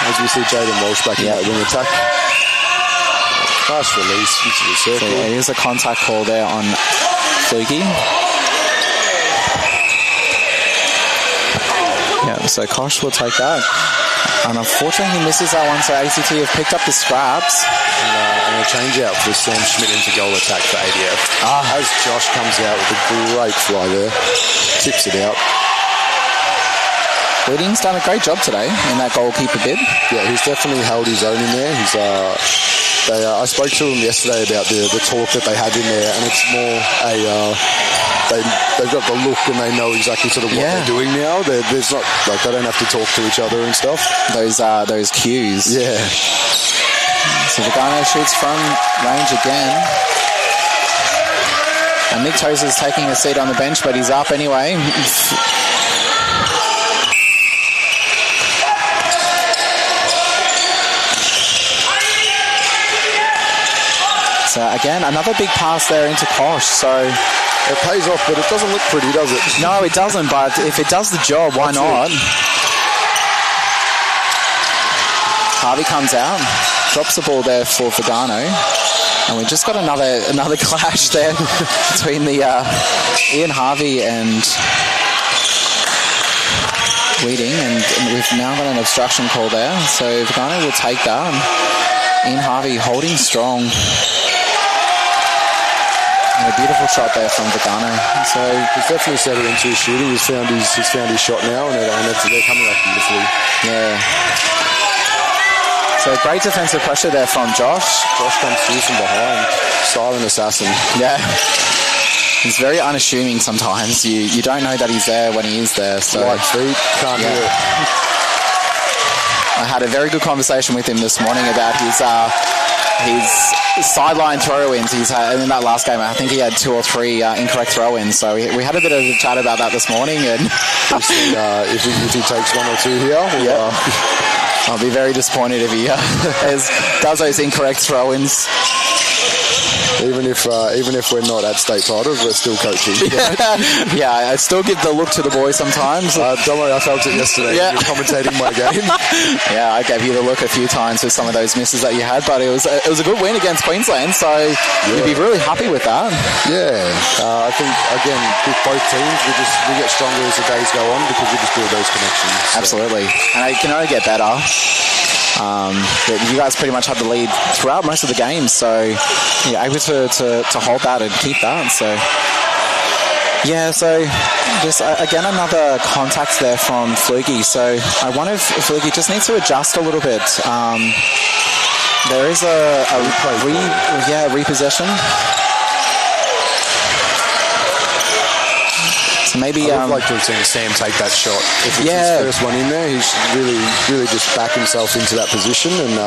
As we see Jaden Walsh back in that wing attack. Nice release into the circle. So here's a contact call there on Flukie. Yeah, so Kosh will take that. And unfortunately he misses that one, so ACT have picked up the scraps. And a change out for Sam Schmidt into goal attack for ADF. As Josh comes out with a great fly there. Tips it out. Whitting's done a great job today in that goalkeeper bid. Yeah, he's definitely held his own in there. He's I spoke to him yesterday about the talk that they had in there, and it's more they've got the look and they know exactly sort of what they're doing now. There's not like they don't have to talk to each other and stuff. Those cues. Yeah. So Vagano shoots from range again. And Nick Tozer's taking a seat on the bench, but he's up anyway. So again, another big pass there into Kosh. So it pays off, but it doesn't look pretty, does it? No, it doesn't. But if it does the job, why not? Harvey comes out, drops the ball there for Vagano, and we just got another clash there between the Ian Harvey and Weeding, and we've now got an obstruction call there. So Vagano will take that. Ian Harvey holding strong. And a beautiful shot there from Vagano. So he's definitely settled into his shooting. He's found his shot now, and they're coming up beautifully. Yeah. So great defensive pressure there from Josh. Josh comes through from behind. Silent assassin. Yeah. He's very unassuming sometimes. You don't know that he's there when he is there. So light feet, can't hear it. I had a very good conversation with him this morning about his sideline throw-ins. He's had in that last game. I think he had 2 or 3 incorrect throw-ins. So we had a bit of a chat about that this morning. And if he takes 1 or 2 here, I'll be very disappointed if he does those incorrect throw-ins. Even if we're not at state titles, we're still coaching. Yeah, I still give the look to the boys sometimes. Don't worry, I felt it yesterday. Yeah. You're commentating my game. Yeah, I gave you the look a few times with some of those misses that you had, but it was a good win against Queensland, so you'd be really happy with that. Yeah, I think again with both teams, we get stronger as the days go on because we just build those connections. So. Absolutely, and it can only get better. But you guys pretty much had the lead throughout most of the games, so you're able to hold that and keep that. So yeah, so just again another contact there from Flukie. So I wonder if Flukie just needs to adjust a little bit. There is a repossession. So maybe I'd like to have seen Sam take that shot. If it's his first one in there, he should really just back himself into that position and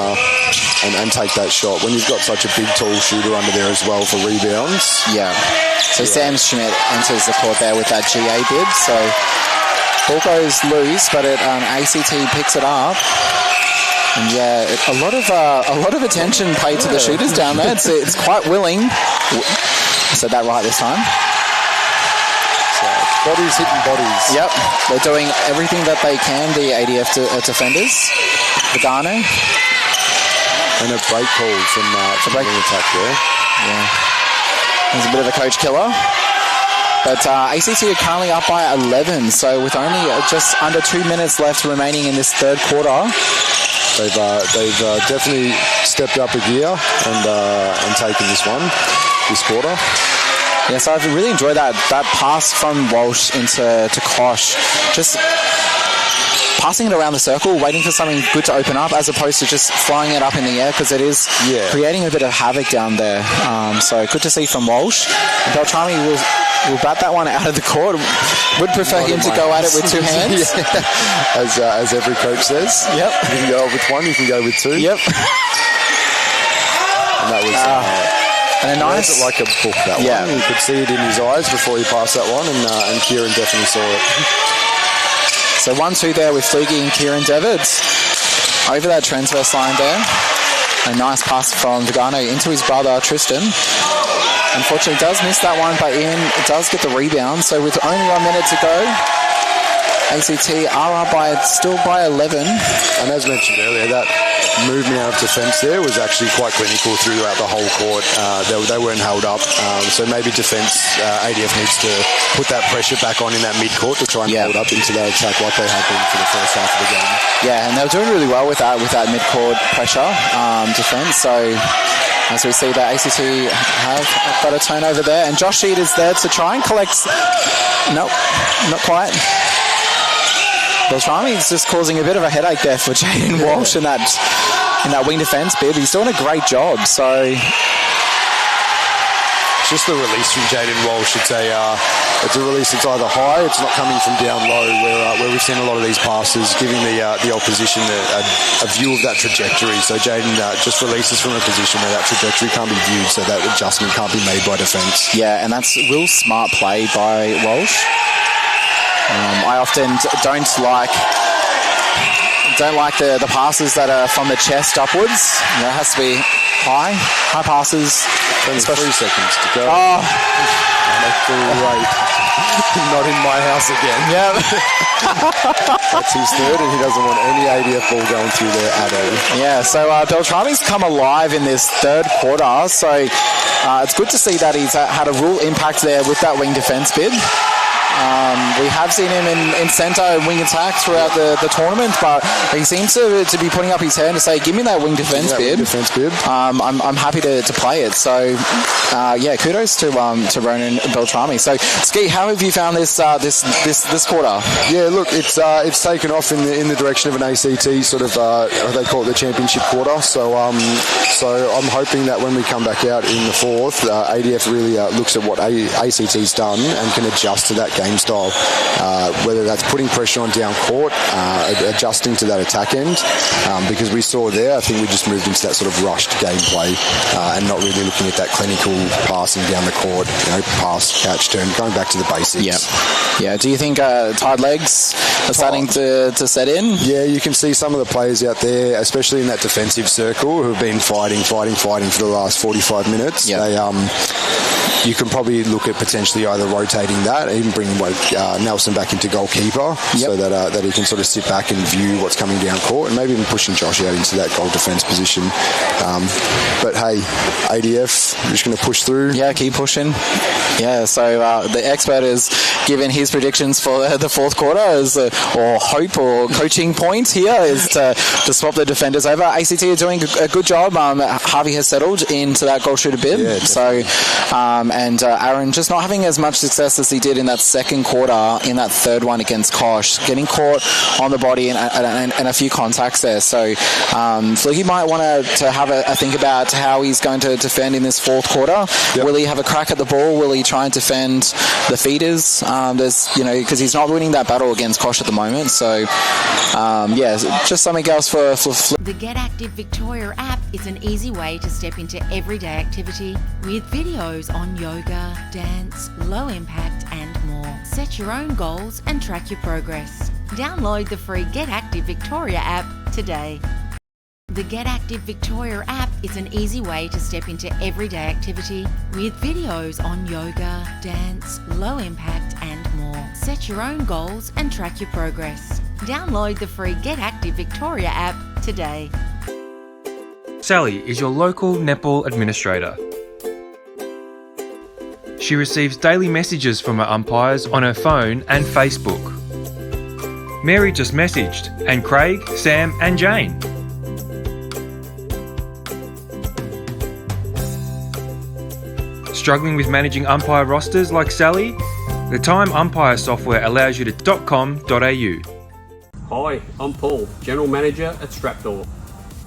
take that shot. When you've got such a big, tall shooter under there as well for rebounds. Yeah. So Sam Schmidt enters the court there with that GA bid. So ball goes loose, but ACT picks it up. And yeah, a lot of attention paid to the shooters down there. It's quite willing. I said that right this time. Bodies hitting bodies. Yep, they're doing everything that they can, the ADF defenders. Vagano. And a break call from break attack there. Yeah. There's a bit of a coach killer. But ACT are currently up by 11, so with only just under 2 minutes left remaining in this third quarter. They've definitely stepped up a gear and taken this quarter. Yeah, so I've really enjoyed that pass from Walsh into Kosh. Just passing it around the circle, waiting for something good to open up, as opposed to just flying it up in the air, because it is creating a bit of havoc down there. So good to see from Walsh. And Beltrami will bat that one out of the court. Would prefer him to go at it with two hands. As every coach says. Yep. You can go with one, you can go with two. Yep. And that was... and a nice... It like a book, that one. You could see it in his eyes before he passed that one, and Kieran definitely saw it. So 1-2 there with Flugie and Kieran Devids over that transverse line there. A nice pass from Vigano into his brother Tristan. Unfortunately does miss that one, but Ian does get the rebound. So with only 1 minute to go, ACT are up still by 11. And as mentioned earlier, that movement out of defence there was actually quite clinical throughout the whole court. They weren't held up. So maybe defence, ADF needs to put that pressure back on in that mid-court to try and hold up into that attack like they have been for the first half of the game. Yeah, and they were doing really well with that mid-court pressure defence. So as we see that ACT have got a turnover there. And Josh Sheed is there to try and collect... Nope, not quite. Beltrami is just causing a bit of a headache there for Jaden Walsh in that wing defence bid. He's doing a great job. So just the release from Jaden Walsh. It's a release that's either high, it's not coming from down low, where we've seen a lot of these passes giving the opposition a view of that trajectory. So Jaden just releases from a position where that trajectory can't be viewed, so that adjustment can't be made by defence. Yeah, and that's a real smart play by Walsh. I often don't like the passes that are from the chest upwards. It has to be high passes. Only 3 seconds to go. Oh. Great. Not in my house again. Yeah. That's his third, and he doesn't want any ADF ball going through there at all. Yeah, so Beltrami's come alive in this third quarter, so it's good to see that he's had a real impact there with that wing defence bid. We have seen him in centre and wing attack throughout the tournament, but he seems to be putting up his hand to say, give me that wing defence bid. I'm happy to play it. So, kudos to Ronan Beltrami. So, Ski, how have you found this quarter? Yeah, look, it's taken off in the direction of an ACT sort of, they call it the championship quarter. So I'm hoping that when we come back out in the fourth, ADF really looks at what ACT's done and can adjust to that game style, whether that's putting pressure on down court, adjusting to that attack end, because we saw there, I think we just moved into that sort of rushed gameplay and not really looking at that clinical passing down the court, pass, catch, turn, going back to the basics. Yeah. Do you think tired legs are starting to set in? Yeah, you can see some of the players out there, especially in that defensive circle, who have been fighting for the last 45 minutes. You can probably look at potentially either rotating that, even bringing Nelson back into goalkeeper, so that he can sort of sit back and view what's coming down court, and maybe even pushing Josh out into that goal defence position. But hey, ADF, we're just going to push through. Yeah, keep pushing. Yeah, so the expert has given his predictions for the fourth quarter or hope or coaching point here is to swap the defenders over. ACT are doing a good job. Harvey has settled into that goal shooter bid. And Aaron just not having as much success as he did in that second quarter in that third one against Kosh, getting caught on the body and a few contacts there. So Flugie might want to have a think about how he's going to defend in this fourth quarter. Will he have a crack at the ball? Will he try and defend the feeders? Because he's not winning that battle against Kosh at the moment. So just something else for The Get Active Victoria app is an easy way to step into everyday activity with videos on yoga, dance, low impact and more. Set your own goals and track your progress. Download the free Get Active Victoria app today. The Get Active Victoria app is an easy way to step into everyday activity with videos on yoga, dance, low impact and more. Set your own goals and track your progress. Download the free Get Active Victoria app today. Sally is your local netball administrator. She receives daily messages from her umpires on her phone and Facebook. Mary just messaged, and Craig, Sam and Jane. Struggling with managing umpire rosters like Sally? The Time Umpire software allows you to .com.au. Hi, I'm Paul, General Manager at Strapdoor.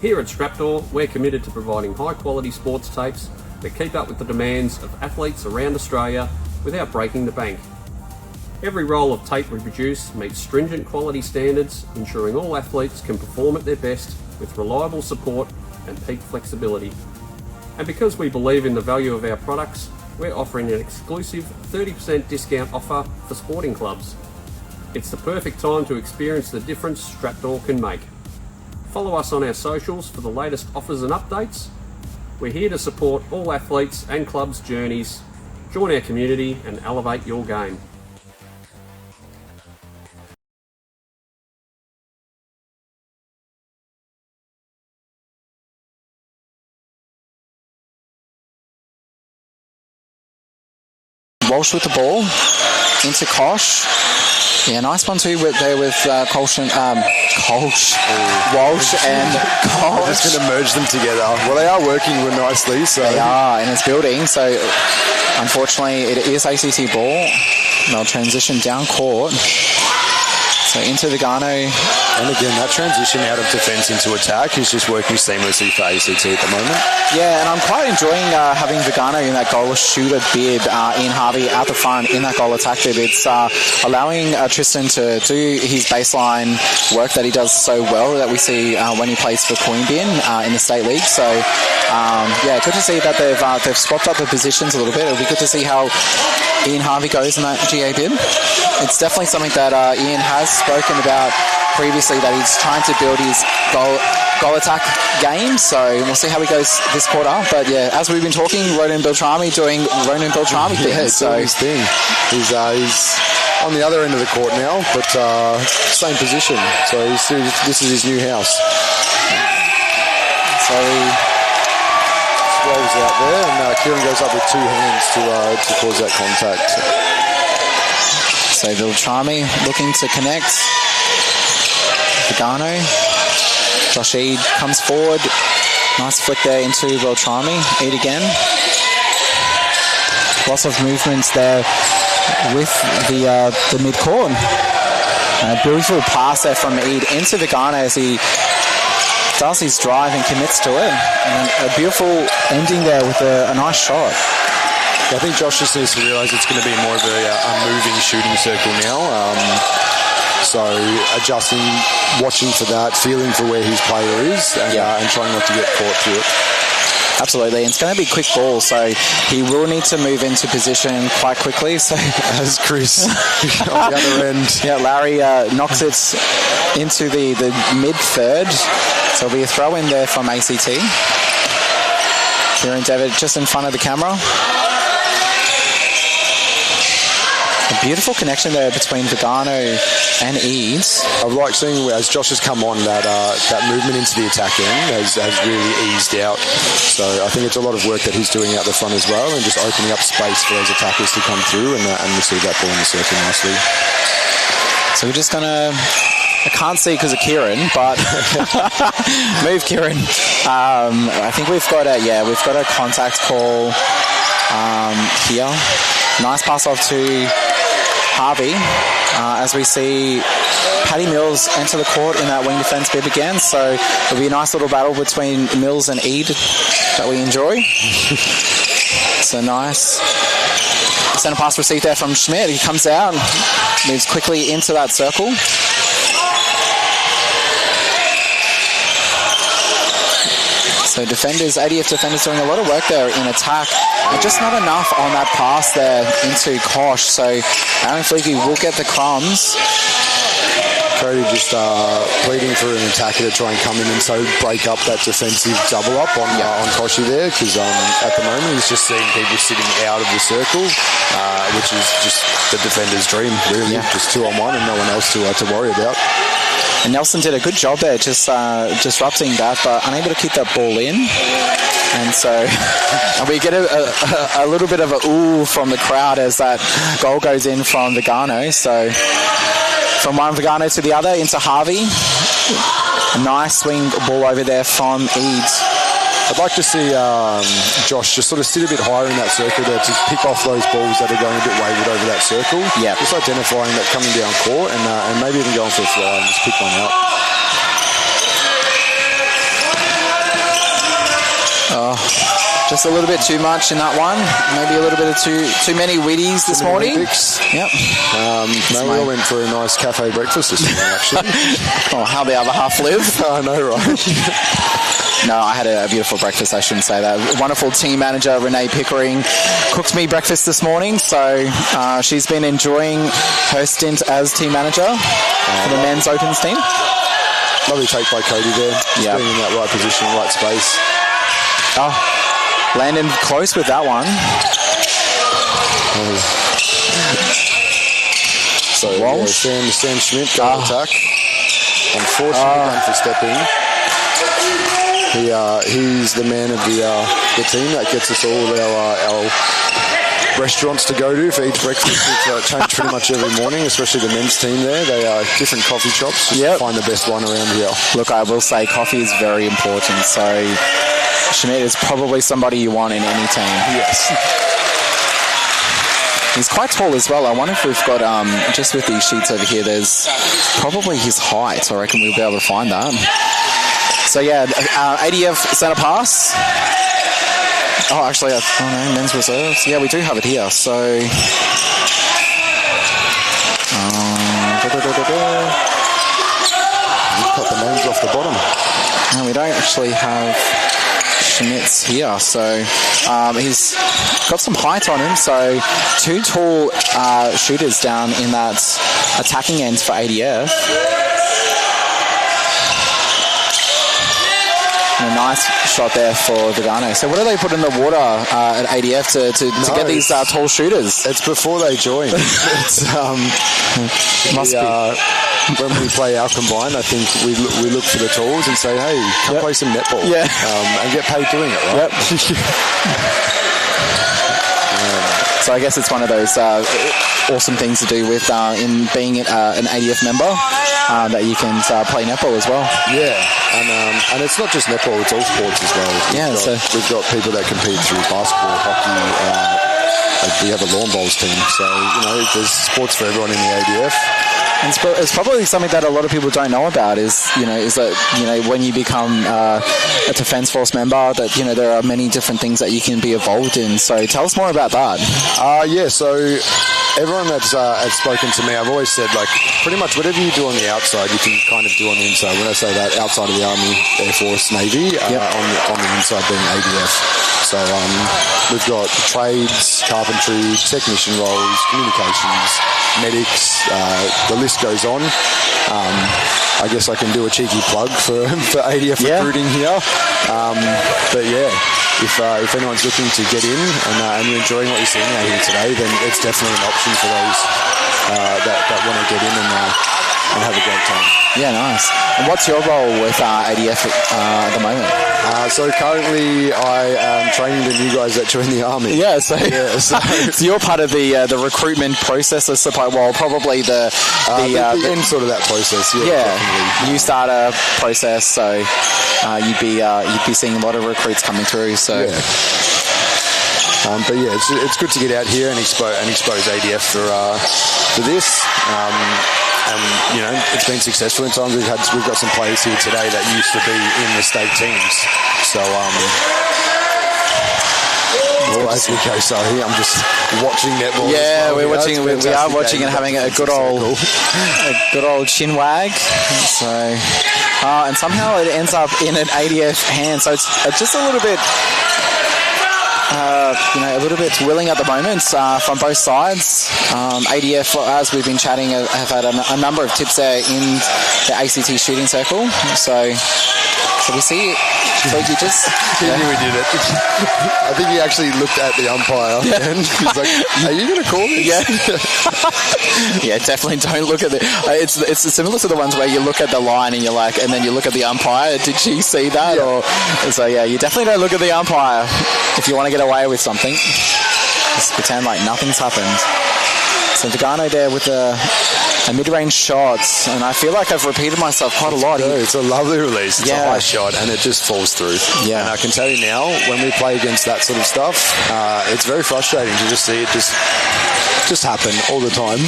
Here at Strapdoor, we're committed to providing high-quality sports tapes that keep up with the demands of athletes around Australia without breaking the bank. Every roll of tape we produce meets stringent quality standards, ensuring all athletes can perform at their best with reliable support and peak flexibility. And because we believe in the value of our products, we're offering an exclusive 30% discount offer for sporting clubs. It's the perfect time to experience the difference Strapdoor can make. Follow us on our socials for the latest offers and updates. We're here to support all athletes and clubs' journeys. Join our community and elevate your game. Walsh with the ball into Kosh. Yeah, nice one too there with Walsh and Kosh. I'm just going to merge them together. Well, they are working nicely. So they are, and it's building. So unfortunately, it is ACT ball. They'll transition down court. So into Vigano. And again, that transition out of defence into attack is just working seamlessly for ACT at the moment. Yeah, and I'm quite enjoying having Vigano in that goal shooter bid, Ian Harvey at the front in that goal attack bid. It's allowing Tristan to do his baseline work that he does so well that we see when he plays for Queanbeyan in the State League. So, yeah, good to see that they've swapped up the positions a little bit. It'll be good to see how Ian Harvey goes in that GA bid. It's definitely something that Ian has spoken about previously, that he's trying to build his goal attack game, so we'll see how he goes this quarter. But yeah, as we've been talking, Ronan Beltrami doing Ronan Beltrami things. Yeah, so his thing. He's on the other end of the court now, but same position. So this is his new house. So he rolls out there, and Kieran goes up with two hands to cause that contact. So Beltrami looking to connect. Vigano. Josh Eade comes forward. Nice flick there into Beltrami. Eade again. Lots of movements there with the mid-court. A beautiful pass there from Eade into Vigano as he does his drive and commits to it. And a beautiful ending there with a nice shot. I think Josh just needs to realise it's going to be more of a moving shooting circle now. So adjusting, watching for that, feeling for where his player is, and trying not to get caught to it. Absolutely, and it's going to be quick ball, so he will need to move into position quite quickly. So as Chris on the other end, yeah, Larry knocks it into the mid third. So it'll be a throw in there from ACT. Kieran Devitt just in front of the camera. A beautiful connection there between Vigano and Eads. I like seeing as Josh has come on that movement into the attack end has really eased out. So I think it's a lot of work that he's doing out the front as well, and just opening up space for those attackers to come through and receive that ball in the circle nicely. So we're just gonna. I can't see because of Kieran, but move Kieran. I think we've got a contact call here. Nice pass off to Harvey as we see Paddy Mills enter the court in that wing defence bib again. So it'll be a nice little battle between Mills and Eade that we enjoy. So nice centre pass received there from Schmidt. He comes out, moves quickly into that circle. So ADF defenders doing a lot of work there in attack, but just not enough on that pass there into Kosh. So Aaron Fleaky will get the crumbs. Cody just pleading for an attacker to try and come in and so break up that defensive double up on Koshi there, because at the moment he's just seeing people sitting out of the circle, which is just the defender's dream, really. Just 2-on-1 and no one else to worry about. And Nelson did a good job there, just disrupting that, but unable to keep that ball in. And so and we get a little bit of a ooh from the crowd as that goal goes in from Vigano. So from one Vigano to the other into Harvey. A nice swing ball over there from Eads. I'd like to see Josh just sort of sit a bit higher in that circle there to pick off those balls that are going a bit wayward over that circle. Yeah. Just identifying that coming down court and maybe even going for a fly and just pick one out. Just a little bit too much in that one. Maybe a little bit of too many Wheaties this morning. Yep. No, we all went for a nice cafe breakfast this morning, actually. Oh, how the other half live. I know, right? No, I had a beautiful breakfast, I shouldn't say that. Wonderful team manager, Renee Pickering, cooked me breakfast this morning, so she's been enjoying her stint as team manager for the men's Opens team. Lovely take by Cody there. Just being in that right position, right space. Oh, landing close with that one. So, Sam Schmidt got attack. Unfortunately, done for stepping. He's the man of the team that gets us all our restaurants to go to for each breakfast. It's changed pretty much every morning, especially the men's team there. They are different coffee shops. Just find the best one around here. Look, I will say coffee is very important, so Schmidt is probably somebody you want in any team. Yes. He's quite tall as well. I wonder if we've got, just with these sheets over here, there's probably his height. I reckon we'll be able to find that. So, yeah, ADF centre pass. Oh, actually, men's reserves. Yeah, we do have it here. So, We've cut the names off the bottom. No, we don't actually have Schmitz here. So, he's got some height on him. So, two tall shooters down in that attacking end for ADF. And a nice shot there for Vigano. So what do they put in the water at ADF to get these tall shooters? It's before they join. It's, Must be. When we play our combined, I think we look for the talls and say, hey, come play some netball. Yeah. And get paid doing it, right? Yep. So I guess it's one of those awesome things to do with in being an ADF member, that you can play netball as well. Yeah, and it's not just netball, it's all sports as well. We've got people that compete through basketball, hockey, we have a lawn bowls team, so, there's sports for everyone in the ADF. And it's probably something that a lot of people don't know about is that when you become a Defence Force member, that there are many different things that you can be involved in. So tell us more about that. So everyone that's spoken to me, I've always said, like, pretty much whatever you do on the outside, you can kind of do on the inside. When I say that, outside of the Army, Air Force, Navy, on the inside being ADF. So we've got trades, carpentry, technician roles, communications, medics, the list goes on. I guess I can do a cheeky plug for ADF recruiting here. But yeah, if anyone's looking to get in and you're enjoying what you're seeing out here today, then it's definitely an option for those that want to get in and have a great time. Yeah, nice. And what's your role with ADF at the moment? So currently I am training the new guys that join the Army. Yeah, so you're part of the recruitment process, I suppose. Well, probably the end sort of that process. Yeah, new starter process. So you'd be seeing a lot of recruits coming through. So. Yeah. But yeah, it's good to get out here and expose ADF for this. And it's been successful in times. We've got some players here today that used to be in the state teams. So as we go, so here I'm just watching netball. Yeah, well. we are watching and having a good old chin wag. So and somehow it ends up in an ADF hand. So it's just a little bit. A little bit willing at the moment from both sides. ADF, as we've been chatting, have had a number of tips there in the ACT shooting circle. So we see it. So you just... He knew we did it. I think he actually looked at the umpire and he's like, are you going to call this? Yeah. Yeah, definitely don't look at the... It's similar to the ones where you look at the line and you're like, and then you look at the umpire. Did she see that? Yeah. So yeah, you definitely don't look at the umpire if you want to get away with something. Just pretend like nothing's happened. So Vigano there with the a mid-range shot, and I feel like I've repeated myself quite a lot. It's a lovely release. It's a Yeah. high shot, and it just falls through. Yeah. And I can tell you now, when we play against that sort of stuff, it's very frustrating to just see it just happen all the time.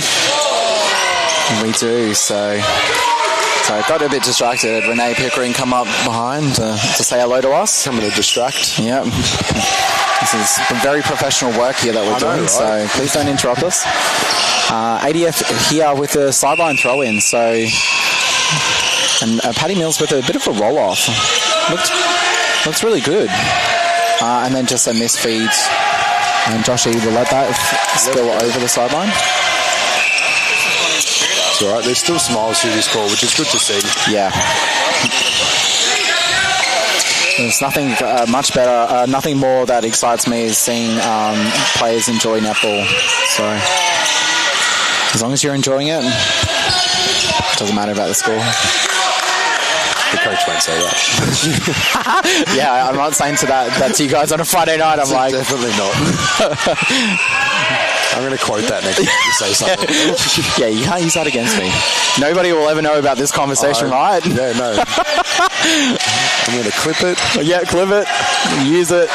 We do, so I got a bit distracted. Renee Pickering come up behind to say hello to us. Coming to distract. Yep. This is very professional work here that we're doing, right? so please don't interrupt us. ADF here with the sideline throw-in, so... And Paddy Mills with a bit of a roll-off. Looks really good. And then just a misfeed. And Josh E will let that spill over the sideline. It's all right. There's still smiles through this call, which is good to see. Yeah. There's nothing much better, nothing more that excites me is seeing players enjoy netball. So, as long as you're enjoying it, doesn't matter about the score. The coach won't say that. Yeah, I'm not saying that to you guys on a Friday night. I'm like, definitely not. I'm going to quote that next time you say something. yeah, you can't use that against me. Nobody will ever know about this conversation, right? Yeah, no. I'm going to clip it. Yeah, clip it, use it.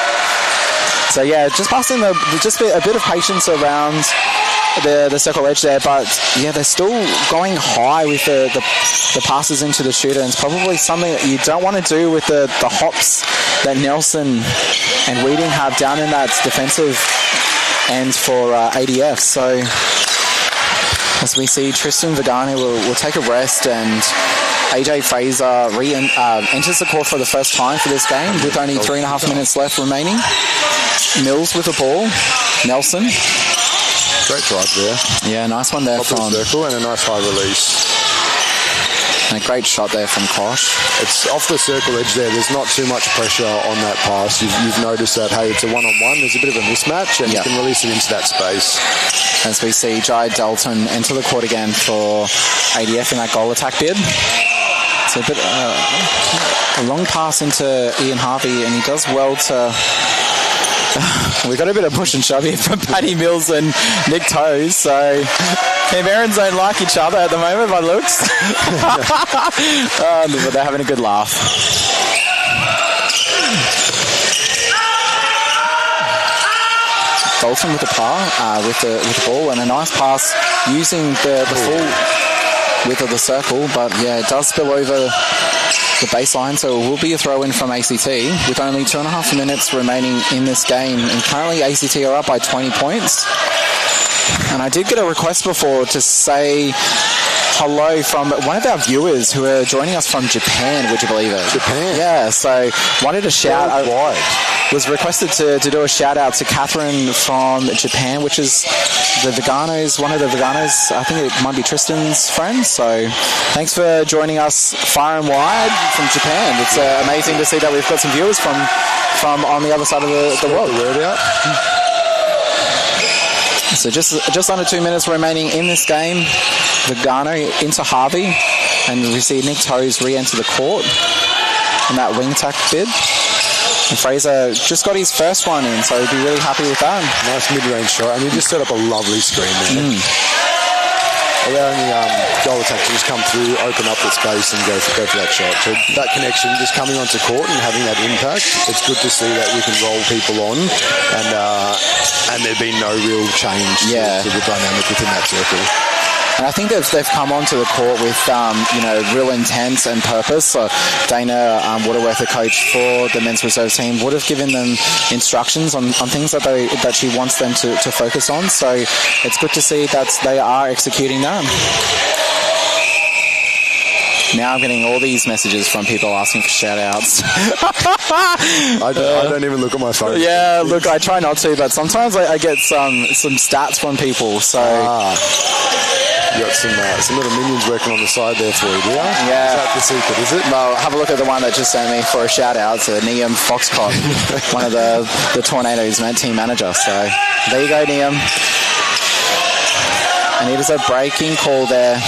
So yeah, just passing a bit of patience around the circle edge there, but yeah, they're still going high with the passes into the shooter, and it's probably something that you don't want to do with the hops that Nelson and Weeding have down in that defensive end for ADF. So as we see, Tristan Vigani will take a rest, and AJ Fraser enters the court for the first time for this game with only 3.5 minutes left remaining. Mills with the ball. Nelson. Great drive there. Yeah, nice one there Top from... of the circle and a nice high release. And a great shot there from Kosh. It's off the circle edge there. There's not too much pressure on that pass. You've noticed that, hey, it's a one-on-one. There's a bit of a mismatch, and you can release it into that space. As we see Jai Dalton enter the court again for ADF in that goal attack bid. It's a bit a long pass into Ian Harvey, and he does well to... We got a bit of push and shove here from Paddy Mills and Nick Toes, so Canberrans don't like each other at the moment by looks. But they're having a good laugh. Dalton with the par, with the ball, and a nice pass using the full width of the circle, but yeah, it does spill over the baseline, so it will be a throw-in from ACT with only 2.5 minutes remaining in this game, and currently ACT are up by 20 points. And I did get a request before to say hello from one of our viewers who are joining us from Japan, would you believe it? Japan? Yeah, so wanted to shout out. Was requested to do a shout out to Catherine from Japan, which is the Veganos, one of the Veganos. I think it might be Tristan's friend. So thanks for joining us far and wide from Japan. It's amazing to see that we've got some viewers from on the other side of the world. The word out. So just under 2 minutes remaining in this game. Vegano into Harvey, and we see Nick Toes re-enter the court in that wing attack bid. And Fraser just got his first one in, so he'd be really happy with that. Nice mid-range shot, and he just set up a lovely screen there. Allowing the goal attack to just come through, open up the space, and go for that shot. So that connection, just coming onto court and having that impact, it's good to see that we can roll people on, and there be no real change to the dynamic within that circle. And I think they've come onto the court with real intent and purpose. So Dana Waterworth, the coach for the men's reserve team, would have given them instructions on things that she wants them to focus on. So it's good to see that they are executing that. Now I'm getting all these messages from people asking for shout-outs. I don't even look at my phone. Yeah, look, I try not to, but sometimes I get some stats from people. So. You got some little minions working on the side there for you, do you? Yeah. Is that the secret, is it? Well, have a look at the one that just sent me for a shout-out to Niam Foxcott, one of the Tornadoes team manager. So there you go, Niam. And it is a breaking call there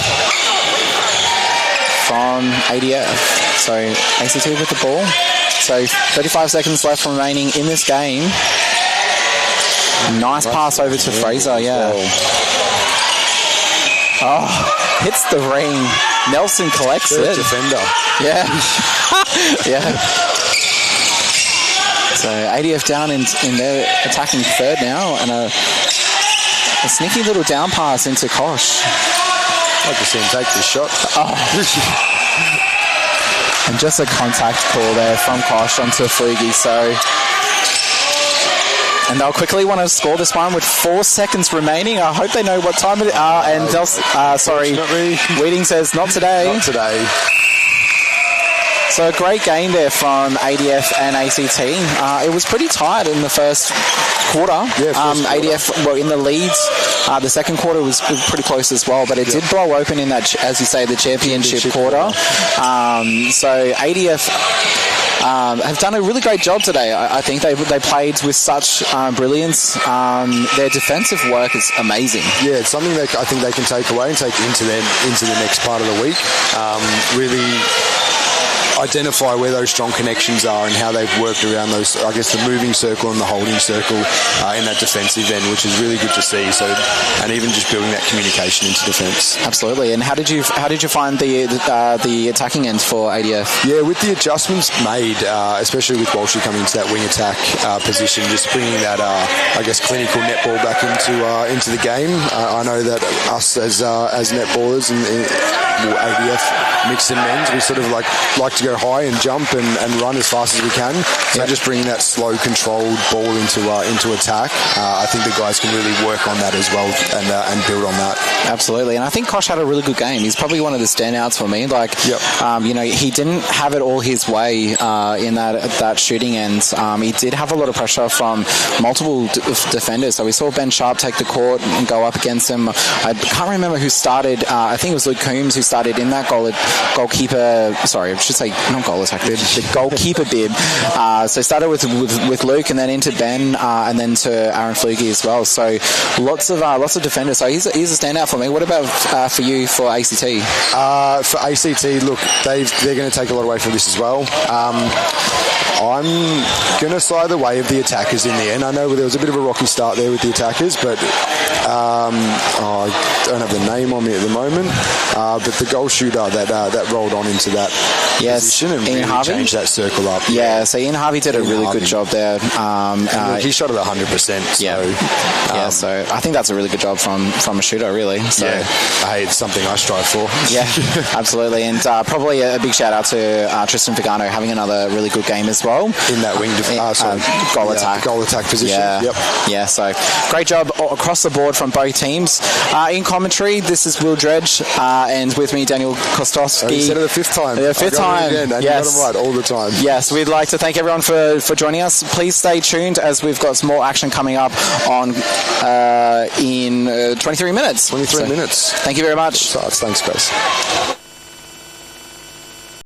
from ADF. So ACT with the ball. So 35 seconds left remaining in this game. Nice pass over to Fraser, yeah. Oh, hits the ring. Nelson collects Third it. defender. Yeah. Yeah. So ADF down in their attacking third now, and a sneaky little down pass into Kosh. I'd like to see him take this shot. And just a contact call there from Kosh onto Flugie. So, and they'll quickly want to score this one with 4 seconds remaining. I hope they know what time it is. And Weeding says not today. Not today. So a great game there from ADF and ACT. It was pretty tight in the first quarter. Yeah, ADF were in the leads. The second quarter was pretty close as well, but it did blow open in that, as you say, the championship quarter. So ADF have done a really great job today. I think they played with such brilliance. Their defensive work is amazing. Yeah, it's something that I think they can take away and take into the next part of the week. Really identify where those strong connections are and how they've worked around those, I guess, the moving circle and the holding circle in that defensive end, which is really good to see. So, and even just building that communication into defence. Absolutely. And how did you find the attacking end for ADF? Yeah, with the adjustments made, especially with Walshy coming into that wing attack position, just bringing that, I guess, clinical netball back into the game. I know that us as netballers and ADF mixed and men's, we sort of like to go high and jump and run as fast as we can. So just bringing that slow, controlled ball into attack, I think the guys can really work on that as well and build on that. Absolutely, and I think Kosh had a really good game. He's probably one of the standouts for me. He didn't have it all his way in that shooting end. He did have a lot of pressure from multiple defenders. So we saw Ben Sharp take the court and go up against him. I can't remember who started. I think it was Luke Coombs who started in that goalkeeper. Sorry, I should say not goal attack bib, the goalkeeper bib. So started with Luke and then into Ben and then to Aaron Flugie as well. So lots of defenders. So he's a standout for me. What about for you for ACT? For ACT, look, they're going to take a lot away from this as well. I'm going to side the way of the attackers in the end. I know there was a bit of a rocky start there with the attackers, but I don't have the name on me at the moment. But the goal shooter that rolled on into that position and Ian really Harvey changed that circle up. Yeah, so Ian Harvey did a really good job there. He shot it 100%. So, so I think that's a really good job from a shooter, really. So, hey, it's something I strive for. Yeah, absolutely. And probably a big shout out to Tristan Vigano having another really good game as well. In that wing goal attack position. Yeah, so great job across the board from both teams. In commentary, this is Will Dredge and with me, Daniel Kostowski. You said it the fifth time. The fifth time. Again, and yes. You got them right all the time. Yes, we'd like to thank everyone for joining us. Please stay tuned as we've got some more action coming up on in 23 minutes. 23 minutes. Thank you very much. Thanks, guys.